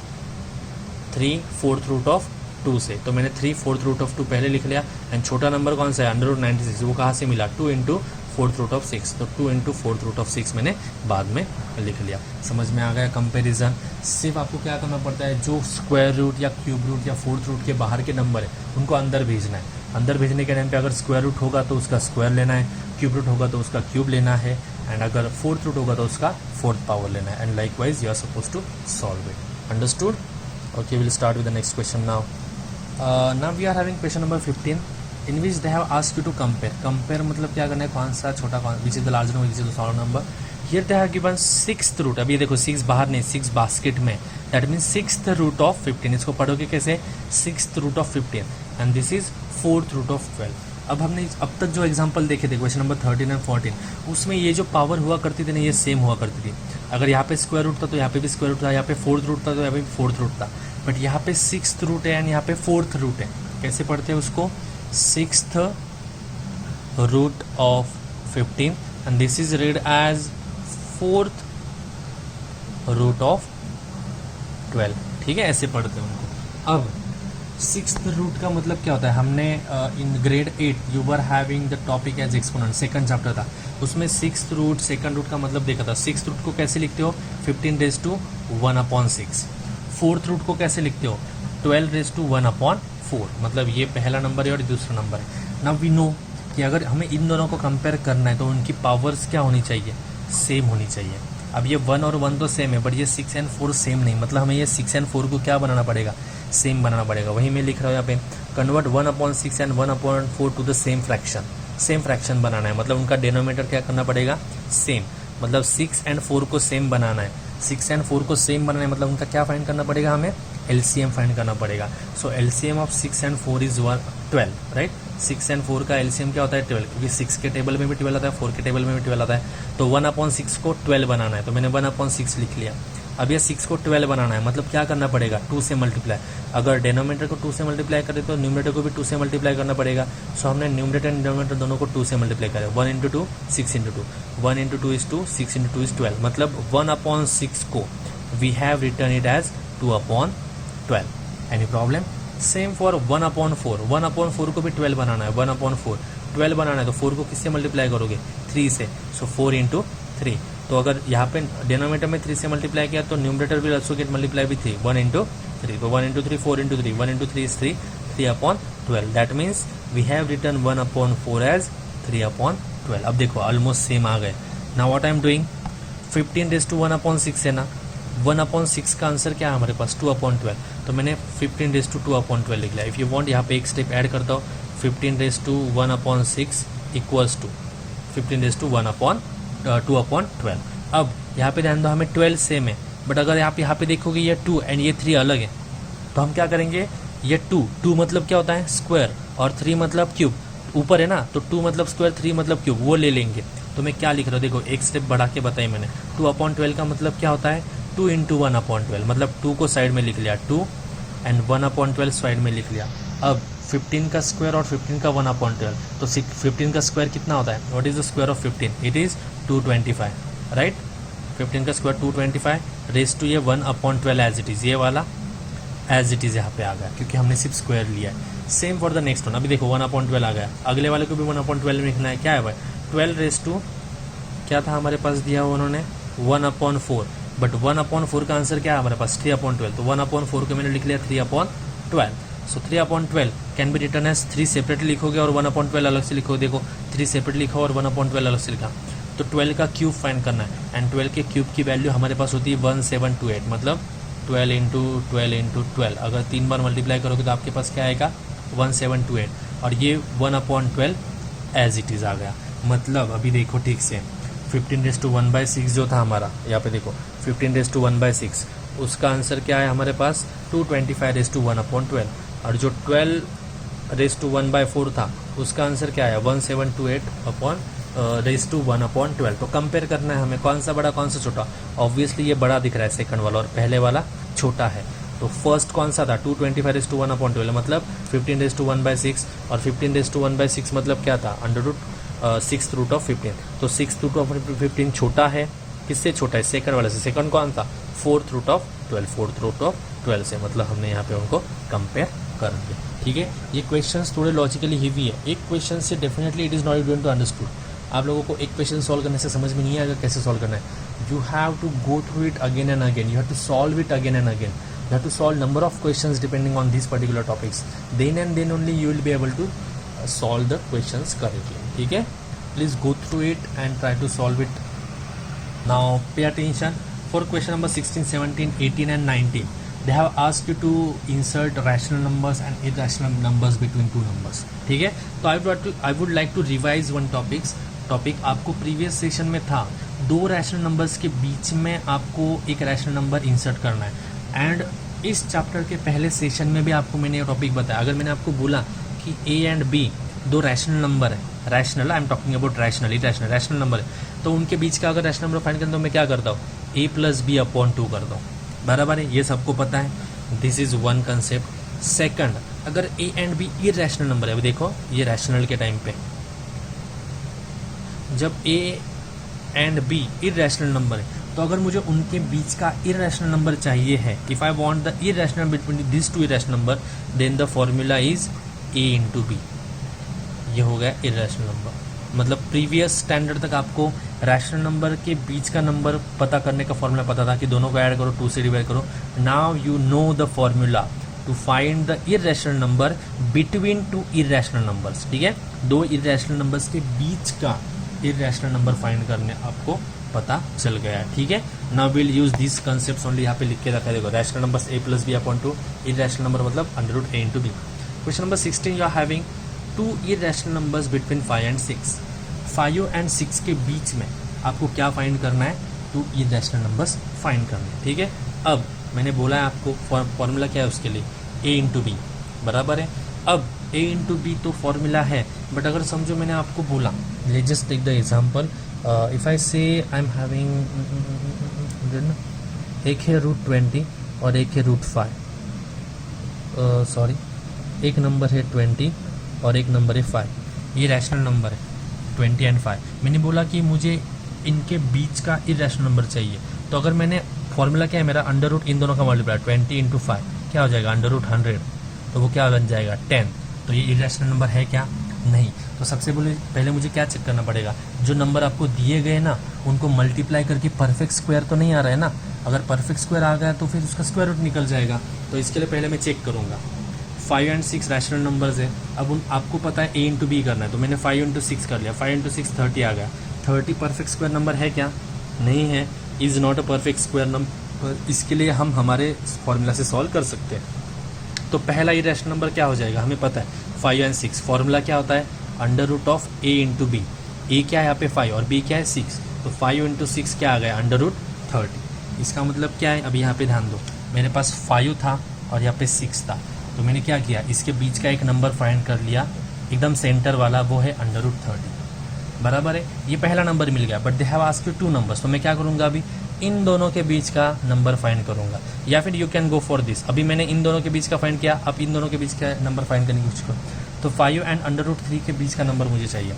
3 4th रूट ऑफ 2 से, तो मैंने 3 4th रूट ऑफ 2 पहले लिख लिया। एंड छोटा नंबर कौन सा है, अंडर रूट 96, वो कहाँ से मिला, 2 इंटू 4th रूट ऑफ 6, तो 2 इंटू 4th रूट ऑफ 6 मैंने बाद में लिख लिया। समझ में आ गया कंपैरिजन। सिर्फ आपको क्या करना पड़ता है, जो स्क्वायर रूट या क्यूब रूट या 4th रूट के बाहर के नंबर है उनको अंदर भेजना है। अंदर भेजने के टाइम पे अगर स्क्वायर रूट होगा तो उसका स्क्वायर लेना है, क्यूब रूट होगा तो उसका क्यूब लेना है, एंड अगर 4th रूट होगा तो उसका 4th पावर लेना है। And likewise you are suppose to solve it. Understood? Okay, we'll start with the next question now. Now we are having question number 15 in which they have asked you to compare. Compare मतलब क्या करना है, कौन सा छोटा कौन, which is the larger number, which is the smaller number. Here they have given 6th root. अभी देखो 6 बाहर नहीं, 6 बास्केट में, that means 6th root of 15. इसको पढ़ोगे कैसे, 6th root of 15 and this is 4th root of 12. अब हमने अब तक जो एग्जांपल देखे थे क्वेश्चन नंबर 13 एंड 14, उसमें ये जो पावर हुआ करती थी ना, ये सेम हुआ करती थी। अगर यहाँ पे स्क्वायर रूट था तो यहाँ पे भी स्क्वायर रूट था, यहाँ पे 4th रूट था तो यहाँ पे भी 4th रूट था, बट यहाँ पे 6th रूट है एंड यहाँ पे 4th रूट है। कैसे पढ़ते हैं उसको, 6th root of 15 and this is read as 4th root of 12। ठीक है, ऐसे पढ़ते हैं उनको। अब 6th रूट का मतलब क्या होता है, हमने in grade 8 you were having the topic as exponent, second chapter था, उसमें 6th रूट सेकंड रूट का मतलब देखा था। 6th रूट को कैसे लिखते हो, 15 रेज टू 1/6। 4th रूट को कैसे लिखते हो, 12 रेज टू 1/4। 4, मतलब ये पहला नंबर है और दूसरा नंबर है। नाउ वी नो कि अगर हमें इन दोनों को कंपेयर करना है तो उनकी पावर्स क्या होनी चाहिए, सेम होनी चाहिए। अब ये 1 और 1 तो सेम है, बट ये 6 एंड 4 सेम नहीं, मतलब हमें ये 6 एंड 4 को क्या बनाना पड़ेगा, सेम बनाना पड़ेगा। वही मैं लिख रहा हूँ यहाँ पे, convert 1/6 and 1/4 to the same fraction. Same fraction बनाना है, मतलब उनका डिनोमिनेटर क्या करना पड़ेगा, सेम, मतलब 6 एंड 4 को सेम बनाना है। 6 एंड 4 को सेम बनाना है, मतलब उनका क्या फाइंड करना पड़ेगा, हमें एलसीएम फाइंड करना पड़ेगा। So LCM of 6 and 4 is 12, right. 6 and 4 का एलसीएम क्या होता है, 12, क्योंकि 6 के टेबल में भी 12 आता है, 4 के टेबल में भी 12 आता है। तो 1/6 को 12 बनाना है, तो मैंने 1/6 लिख लिया। अब ये 6 को 12 बनाना है, मतलब क्या करना पड़ेगा, 2 से मल्टीप्लाई। अगर डिनोमिनेटर को 2 से मल्टीप्लाई करें तो न्यूमरेटर को भी 2 से मल्टीप्लाई करना पड़ेगा। सो हमने न्यूमरेटर एंड डिनोमिनेटर दोनों को 2 से मल्टीप्लाई करें। 1 × 2 6 × 2, 1 × 2 is 2, 6 × 2 is 12, मतलब 1/6 को we have return it as 2/12। Any problem? Same for 1/4, 1/4 को भी 12 बनाना है। 1/4 12 बनाना है तो 4 को किससे मल्टीप्लाई करोगे, 3 से। सो 4 × 3, तो अगर यहाँ पे डिनोमिनेटर में 3 से मल्टीप्लाई किया तो न्यूमरेटर भी ऑल्सो गेट मल्टीप्लाई भी 3, 1 × 3, तो 1 × 3 4 × 3, 1 × 3 is 3, 3/12। That means we have return 1/4 as 3/12। अब देखो ऑलमोस्ट सेम आ गए। Now what I am doing, 15⁻1/6 है ना, 1/6 का आंसर क्या है हमारे पास, 2/12, तो मैंने 15⁻2/12 लिख लिया। इफ़ यू वांट यहाँ पे एक स्टेप ऐड करता हूँ, 15⁻1/6 इक्वल्स टू 15⁻2/12। अब यहाँ पे ध्यान दो, हमें 12 सेम है, बट अगर आप यहाँ पे देखोगे ये 2 एंड ये 3 अलग है, तो हम क्या करेंगे, ये 2 मतलब क्या होता है, स्क्वायर, और 3 मतलब क्यूब, ऊपर है ना, तो 2 मतलब स्क्वायर, 3 मतलब क्यूब, वो ले लेंगे। तो मैं क्या लिख रहा हूँ, देखो एक स्टेप बढ़ा के बताई मैंने। 2/12 का मतलब क्या होता है, 2 × 1/12, मतलब 2 को साइड में लिख लिया 2 एंड 1/12 साइड में लिख लिया। अब 15 का स्क्वायर और 15 का 1/12, तो 15 का स्क्वायर कितना होता है, what is the square of 15, it is 225, right. 15 का स्क्वायर 225, रेज टू ये 1/12 एज इट इज़, ये वाला एज इट इज़ यहाँ पे आ गया, क्योंकि हमने सिर्फ स्क्वायर लिया है। Same for the next one, अभी देखो 1/12 आ गया, अगले वाले को भी 1/12 लिखना है। क्या है भाई, 12 रेज टू क्या था हमारे पास दिया हुआ उन्होंने, 1/4, बट 1/4 का आंसर क्या है हमारे पास, 3/12, तो 1/4 को मैंने लिख लिया 3/12। So 3/12 can be return as 3 separately लिखोगे और 1/12 अलग से लिखोगे। देखो 3 सेपरेट लिखा और 1/12 अलग से लिखा, तो 12 का क्यूब फाइंड करना है, एंड 12 के क्यूब की वैल्यू हमारे पास होती है 1728, मतलब 12 × 12 × 12। अगर 3 बार मल्टीप्लाई करोगे तो आपके पास क्या आएगा, 1728, और ये 1/12 एज इट इज़ आ गया। मतलब अभी देखो ठीक से, 15⁻1/6 जो था हमारा, यहाँ पे देखो 15⁻1/6, उसका आंसर क्या है हमारे पास, 225⁻1/12, और जो 12⁻1/4 था उसका आंसर क्या है, 1728/1/12। तो कंपेयर करना है हमें, कौन सा बड़ा कौन सा छोटा। ऑब्वियसली ये बड़ा दिख रहा है सेकंड वाला, और पहले वाला छोटा है। तो फर्स्ट कौन सा था, 225⁻1/12, मतलब 15⁻1/6, और 15⁻1/6 मतलब क्या था, √6 तो 6 छोटा है, किससे छोटा है, सेकंड वाले से। सेकंड कौन था, 4/12 से, मतलब हमने यहाँ पे उनको कंपेयर कर दिया। ठीक है, ये क्वेश्चंस थोड़े लॉजिकली हेवी है, एक क्वेश्चन से definitely it is not going to understood. आप लोगों को एक क्वेश्चन सॉल्व करने से समझ में नहीं आएगा कैसे सॉल्व करना है। You have to go through it again and again, you have to solve it again and again, you have to solve number of questions depending on these particular topics, then and then only you will be able to solve the questions correctly. ठीक है, please go through it and try to solve it. Now pay attention for question number 16, 17, 18 and 19. They have asked you to insert rational numbers and irrational numbers between two numbers. ठीक है, तो I would like to revise one topic आपको previous session में था, 2 रैशनल नंबर्स के बीच में आपको एक रैशनल नंबर इंसर्ट करना है। एंड इस चैप्टर के पहले सेशन में भी आपको मैंने ये टॉपिक बताया। अगर मैंने आपको बोला कि A and B 2 rational number है, rational, I am talking about rational, rational number है, तो उनके बीच का अगर रैशनल नंबर फाइंड करता हूँ, मैं क्या करता हूँ, a + b/2 करता हूँ। बराबर है, ये सबको पता है, this is one concept. Second, अगर a and b irrational number है, अभी देखो ये रैशनल के टाइम पे जब a and b irrational number है, तो अगर मुझे उनके बीच का इरैशनल नंबर चाहिए है, if I want the irrational between this 2 irrational number, then the formula is a × b। ये हो गया इरैशनल नंबर। मतलब प्रीवियस स्टैंडर्ड तक आपको रैशनल नंबर के बीच का नंबर पता करने का फॉर्मूला पता था कि दोनों को ऐड करो, 2 से डिवाइड करो। Now you know the formula to find the irrational number between two irrational numbers, ठीक है, दो इरेशनल नंबर्स के बीच का इरेशनल नंबर फाइंड करने आपको पता चल गया है, ठीक है। Now will use this concept only, यहाँ पे लिख के रखा है, देखो rational numbers a plus B upon two, irrational number मतलब under root a into B. Question number 16, you are having two irrational numbers between 5 and 6। 5 and 6 के बीच में आपको क्या फाइंड करना है, टू इरेशनल नंबर्स फाइंड करना है, ठीक है। अब मैंने बोला है आपको फॉर्मूला क्या है उसके लिए, a इंटू बी बराबर है। अब a इंटू बी तो फॉर्मूला है, बट अगर समझो मैंने आपको बोला, let's just take the example, if I say I am having, एक है रूट 20 और एक है रूट 5, सॉरी एक नंबर है 20 और एक नंबर है 5, ये रैशनल नंबर है 20 एंड 5। मैंने बोला कि मुझे इनके बीच का इरेशनल नंबर चाहिए, तो अगर मैंने फॉर्मूला क्या है मेरा, अंडर रूट इन दोनों का मल्टीप्लाई 20 इंटू 5 क्या हो जाएगा, अंडर रूट 100, तो वो क्या बन जाएगा 10। तो ये इरेशनल नंबर है क्या, नहीं। तो सबसे पहले मुझे क्या चेक करना पड़ेगा, जो नंबर आपको दिए गए ना उनको मल्टीप्लाई करके परफेक्ट स्क्वायर तो नहीं आ रहा है ना, अगर परफेक्ट स्क्वायर आ गया तो फिर उसका स्क्वायर रूट निकल जाएगा। तो इसके लिए पहले मैं चेक करूँगा। 5 एंड 6 रैशनल नंबर्स है, अब आपको पता है a इंटू बी करना है, तो मैंने 5 इंटू 6 कर लिया, 5 इंटू 6 30 आ गया। 30 परफेक्ट स्क्वायर नंबर है क्या, नहीं है, is not a perfect square number. इसके लिए हम हमारे फॉर्मूला से सॉल्व कर सकते हैं। तो पहला इरेशनल नंबर क्या हो जाएगा, हमें पता है 5 एंड 6, फॉर्मूला क्या होता है, under root of a into B. A क्या है यहाँ पे 5 और b क्या है 6, तो 5 इंटू 6 क्या आ गया, अंडर रूट 30। इसका मतलब क्या है, अभी यहाँ पे ध्यान दो, मेरे पास 5 था और यहाँ पे 6 था, तो मैंने क्या किया, इसके बीच का एक नंबर फाइंड कर लिया, एकदम सेंटर वाला, वो है अंडर रूट 30 बराबर है। ये पहला नंबर मिल गया, but they have asked you 2 numbers, तो मैं क्या करूँगा, अभी इन दोनों के बीच का नंबर फाइंड करूँगा, या फिर you can go for this. अभी मैंने इन दोनों के बीच का फाइंड किया, अब इन दोनों के बीच का नंबर फाइंड करने की कोशिश करो, तो 5 एंड अंडर रूट 3 के बीच का नंबर मुझे चाहिए।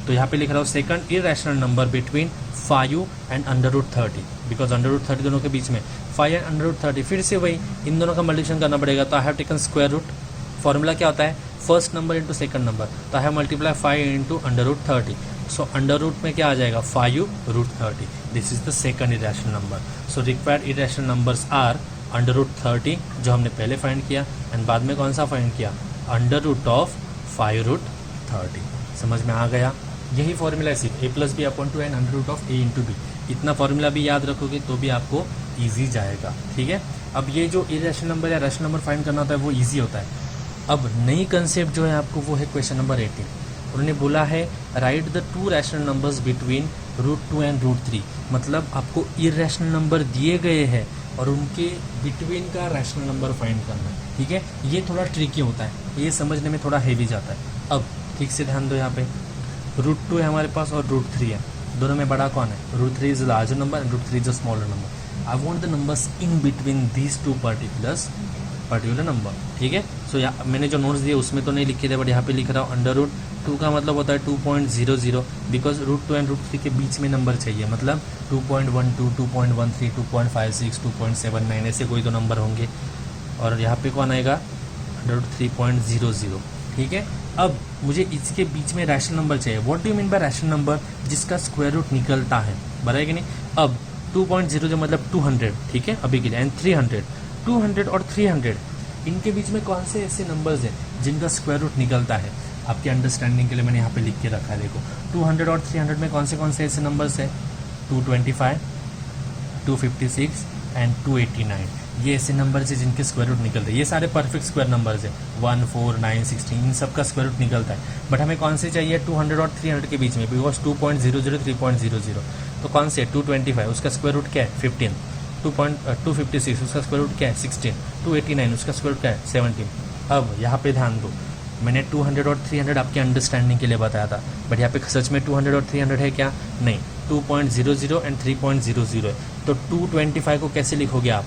तो यहाँ पे लिख रहा हूँ second irrational number between 5 and under root 30, because under root 30 दोनों के बीच में 5 एंड अंडर रूट 30, फिर से वही इन दोनों का मल्टीप्लिकेशन करना पड़ेगा। तो I have taken square root, formula क्या होता है, first number into second number, तो I have multiply 5 into under root 30, so under root में क्या आ जाएगा, 5 root 30, this is the second irrational number. So required irrational numbers are under root 30 जो हमने पहले फाइंड किया, एंड बाद में कौन सा फाइंड किया, अंडर रूट ऑफ 5 रूट 30। समझ में आ गया, यही फॉर्मूला है सिर्फ a plus B upon 2 and under root of a into b. इतना फॉर्मूला भी याद रखोगे तो भी आपको ईजी जाएगा, ठीक है। अब ये जो इरेशनल नंबर या रैशनल नंबर फाइंड करना होता है वो ईजी होता है। अब नई कंसेप्ट जो है आपको वो है क्वेश्चन नंबर 18। उन्होंने बोला है write the 2 rational numbers between root 2 and root 3, मतलब आपको इरेशनल नंबर दिए गए हैं और उनके बिटवीन का रैशनल नंबर फाइंड करना है, ठीक है। ये थोड़ा ट्रिकी होता है, ये समझने में थोड़ा हेवी जाता है। अब ठीक से ध्यान दो, यहाँ पे रूट 2 है हमारे पास और रूट 3 है, दोनों में बड़ा कौन है, root 3 is larger number and root 3 is a smaller number. I want the numbers in between these 2 particular number, ठीक है। सो मैंने जो नोट्स दिए उसमें तो नहीं लिखे थे, बट यहाँ पे लिख रहा हूँ अंडर रूट 2 का मतलब होता है 2.00, बिकॉज रूट 2 एंड रूट 3 के बीच में नंबर चाहिए, मतलब 2.12, 2.13, 2.56, 2.79 ऐसे कोई तो नंबर होंगे, और यहाँ पे कौन आएगा, अंडर रूट 3.00, ठीक है। अब मुझे इसके बीच में रैशनल नंबर चाहिए। What do you mean by rational number, जिसका स्क्वायर रूट निकलता है, बराबर है कि नहीं। अब 2.0 जो मतलब 200, ठीक है अभी के लिए, एंड 300, 200 और 300 इनके बीच में कौन से ऐसे नंबर्स हैं जिनका स्क्वायर रूट निकलता है। आपके अंडरस्टैंडिंग के लिए मैंने यहाँ पे लिख के रखा है, देखो 200 और 300 में कौन से ऐसे नंबर्स हैं, 225, 256 एंड 289, ये ऐसे नंबर्स हैं जिनके स्क्वायर रूट निकलते हैं। ये सारे परफेक्ट स्क्वायर नंबर्स हैं, 1, 4, 9, 16, इन सब का स्क्वायर रूट निकलता है। बट हमें कौन से चाहिए, 200 और 300 के बीच में, बिकॉज 2.00, 3.00, तो कौन से 225 उसका स्क्वायर रूट क्या है 15, 256 उसका स्क्वायर रूट क्या है 16, 289 उसका स्क्वायर रूट क्या है 17। अब यहाँ पे ध्यान दो, मैंने 200 और 300 आपके अंडरस्टैंडिंग के लिए बताया था, बट यहाँ पे सच में 200 और 300 है क्या, नहीं, 2.00 एंड 3.00 है। तो 225 को कैसे लिखोगे आप,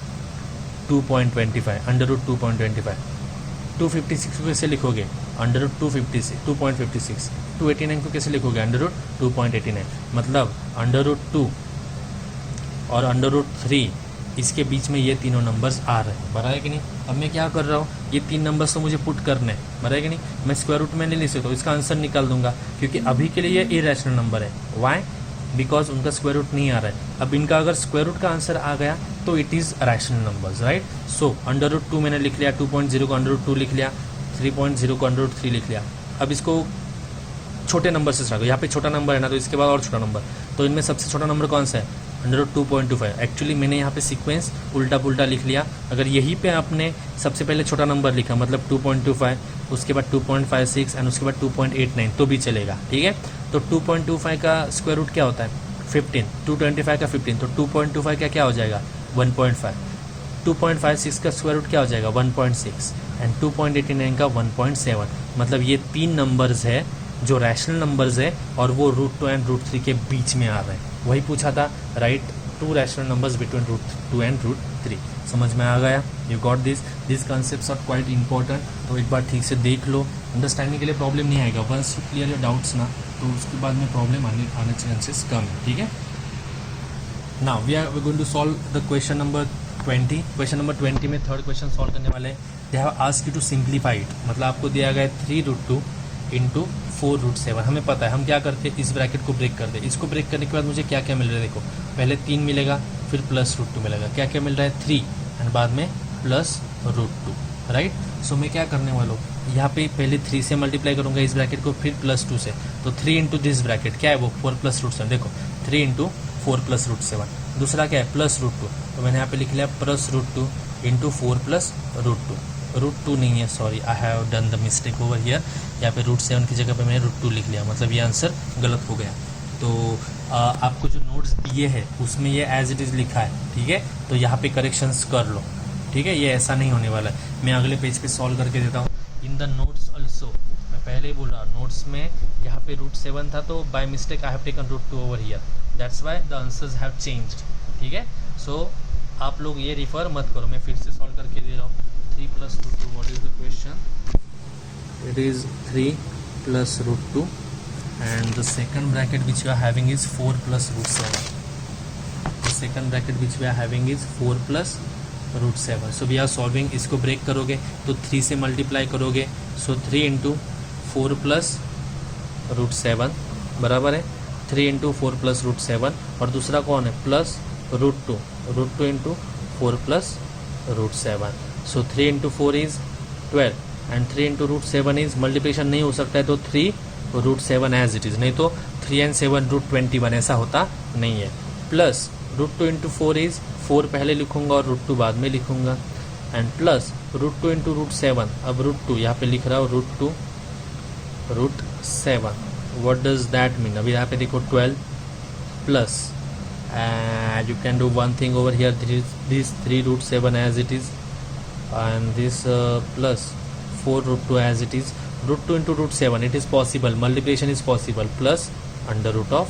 2.25 अंडर रूट 2.25। 256 को कैसे लिखोगे, अंडर रूट 2.56। 289 को कैसे लिखोगे, अंडर रूट 2.89। मतलब अंडर रूट 2 और अंडर रूट 3 इसके बीच में ये तीनों नंबर्स आ रहे हैं, बराबर है कि नहीं। अब मैं क्या कर रहा हूँ, ये 3 नंबर्स तो मुझे पुट करने हैं, बराबर है कि नहीं। मैं स्क्वायर रूट में नहीं ले सकता, इसका आंसर निकाल दूंगा, क्योंकि अभी के लिए ये इरेशनल नंबर है। वाई, बिकॉज उनका स्क्वायर रूट नहीं आ रहा है। अब इनका अगर स्क्वायर रूट का आंसर आ गया तो it is rational numbers, right. So under root 2 मैंने लिख लिया, 2.0 को अंडर रूट 2 लिख लिया, 3.0 को अंडर रूट 3 लिख लिया। अब इसको छोटे नंबर से स्टार्ट, यहाँ पे छोटा नंबर है ना, तो इसके बाद और छोटा नंबर, तो इनमें सबसे छोटा नंबर कौन सा है, अंडर रूट 2.25। एक्चुअली मैंने यहाँ पे सीक्वेंस उल्टा पुल्टा लिख लिया। अगर यहीं पे आपने सबसे पहले छोटा नंबर लिखा, मतलब 2.25, उसके बाद 2.56 एंड उसके बाद 2.89, तो भी चलेगा, ठीक है। तो 2.25 का स्क्वायर रूट क्या होता है 15, 225 का 15, तो 2.25 का क्या हो जाएगा 1.5, 2.56 का स्क्वायर रूट क्या हो जाएगा 1.6 एंड 2.89 का 1.7। मतलब ये 3 नंबर्स है जो रैशनल नंबर्स है और वो रूट 2 एंड रूट 3 के बीच में आ रहे हैं। वही पूछा था, write 2 rational numbers between root 2 and root 3। समझ में आ गया, you got this concepts are quite important. तो एक बार ठीक से देख लो, अंडरस्टैंडिंग के लिए प्रॉब्लम नहीं आएगा। Once you clear your doubts ना, तो उसके बाद में प्रॉब्लम आने चांसेस कम है, ठीक है। Now we are going to solve the question number 20। Question number 20 में थर्ड क्वेश्चन सॉल्व करने वाले हैं। They have asked you to simplify it, मतलब आपको दिया गया है 3 रूट 2 इंटू 4 रूट 7। हमें पता है हम क्या करते हैं, इस ब्रैकेट को ब्रेक कर दे। इसको ब्रेक करने के बाद मुझे क्या क्या मिल रहा है, देखो पहले 3 मिलेगा, फिर प्लस रूट 2 मिलेगा, क्या क्या मिल रहा है 3 एंड बाद में प्लस रूट 2, राइट। सो मैं क्या करने वाला हूँ, यहाँ पे पहले 3 से मल्टीप्लाई करूँगा इस ब्रैकेट को, फिर प्लस 2 से, तो 3 इंटू दिस ब्रैकेट क्या है वो 4 प्लस रूट 7। देखो 3 इंटू 4 प्लस रूट 7। दूसरा क्या है प्लस रूट 2, तो मैंने यहाँ पे लिख लिया plus root 2 into 4 plus root 2। Root 2 नहीं है, sorry I have done the mistake over here. यहाँ पे रूट 7 की जगह पे मैंने रूट 2 लिख लिया, मतलब ये आंसर गलत हो गया। तो आपको जो नोट्स दिए हैं उसमें ये एज इट इज़ लिखा है, ठीक है। तो यहाँ पे करेक्शंस कर लो, ठीक है, ये ऐसा नहीं होने वाला है। मैं अगले पेज पे सॉल्व करके देता हूँ। इन द नोट्स ऑल्सो, मैं पहले ही बोल रहा हूँ, नोट्स में यहाँ पे रूट 7 था तो by mistake I have taken root 2 over here, that's why the answers have changed, ठीक है। सो आप लोग ये रिफर मत करो, मैं फिर से सॉल्व करके दे रहा हूँ। 3 plus root 2, what is the question, it is 3 plus root 2 and the second bracket which we are having is 4 plus root 7. The second bracket which we are having is 4 plus root 7. So we are solving, इसको ब्रेक करोगे तो 3 से मल्टीप्लाई करोगे, सो 3 इंटू 4 प्लस रूट 7 बराबर है 3 इंटू 4 प्लस रूट 7, और दूसरा कौन है plus root 2 into 4 plus root 7। So 3 into 4 is 12 and 3 into root 7 is, multiplication नहीं हो सकता है तो 3 रूट 7 एज इट इज़, नहीं तो 3 एंड 7 रूट 21, ऐसा होता नहीं है। प्लस रूट 2 इंटू 4 इज, 4 पहले लिखूंगा और रूट 2 बाद में लिखूंगा, and plus root 2 into root 7, अब रूट 2 यहाँ पे लिख रहा हूँ, root 2 root 7, what does that mean. अभी यहाँ पे देखो 12 plus, and you can do one thing over here, this 3 root 7 as it is and this plus 4 root 2 as it is, root 2 into root 7, it is possible, multiplication is possible, plus under root of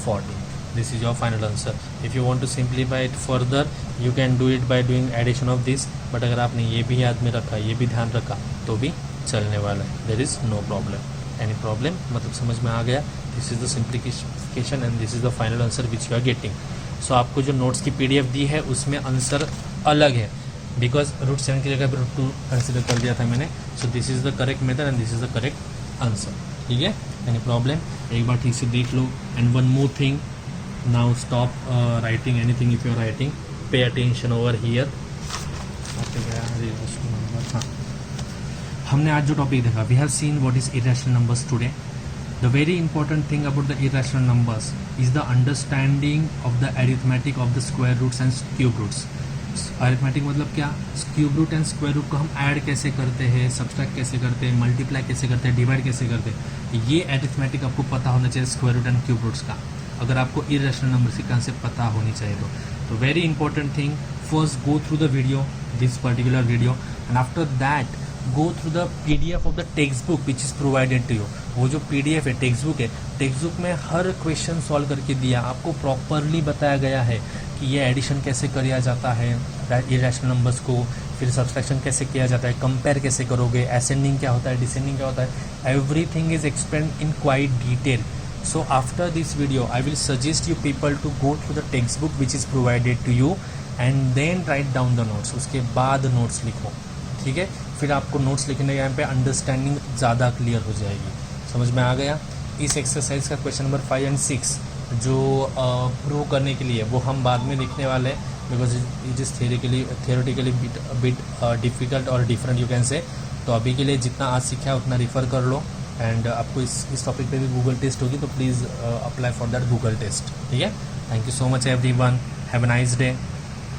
40. This is your final answer. If you want to simplify it further, you can do it by doing addition of this, but अगर आपने ये भी याद में रखा, ये भी ध्यान रखा, तो भी चलने वाला है, there is no problem. Any problem, मतलब समझ में आ गया। This is the simplification and this is the final answer which you are getting. So आपको जो नोट्स की PDF दी है उसमें आंसर अलग है, बिकॉज रूट 7 की जगह पर रूट 2 कंसिडर कर दिया था मैंने। सो this is the correct method and this is the correct answer, ठीक है। एनी प्रॉब्लम, एक बार ठीक से देख लो। And one more thing, now stop writing anything if you are writing, pay attention over here. हाँ, हमने आज जो टॉपिक देखा, we have seen what is irrational numbers today. The very important thing about the irrational numbers is the understanding of the arithmetic of the square roots and cube roots. Arithmetic मतलब क्या, cube root and square root को हम ऐड कैसे करते हैं, सब्सट्रैक्ट कैसे करते हैं, मल्टीप्लाई कैसे करते हैं, डिवाइड कैसे करते हैं, ये अरिथमेटिक आपको पता होना चाहिए square root and cube roots का, अगर आपको इरेशनल नंबर्स की कंसेप्ट पता होनी चाहिए तो very important thing, first go through the video, this particular video, and after that go through the PDF of the text book which is provided to you. वो जो PDF है, टेक्स्ट बुक है, टेक्स्ट बुक में हर क्वेश्चन सॉल्व करके दिया, आपको प्रॉपरली बताया गया है कि ये एडिशन कैसे किया जाता है इरेशनल नंबर्स को, फिर सब्सट्रैक्शन कैसे किया जाता है, कंपेयर कैसे करोगे, असेंडिंग क्या होता है, डिसेंडिंग क्या होता है, everything is explain in quite detail. So after this video I will suggest you people to go through the text book which is provided to you and then write down the notes, उसके बाद नोट्स लिखो, ठीक है। फिर आपको नोट्स लिखने के यहाँ पे अंडरस्टैंडिंग ज़्यादा क्लियर हो जाएगी। समझ में आ गया। इस एक्सरसाइज का क्वेश्चन नंबर 5 एंड 6 जो प्रूव करने के लिए वो हम बाद में देखने वाले हैं, because it is theoretically bit difficult और डिफरेंट यू कैन से। तो अभी के लिए जितना आज सीखा है उतना रिफ़र कर लो, एंड आपको इस टॉपिक पे भी गूगल टेस्ट होगी, तो please apply for that Google test. ठीक है, thank you so much everyone, have a nice day.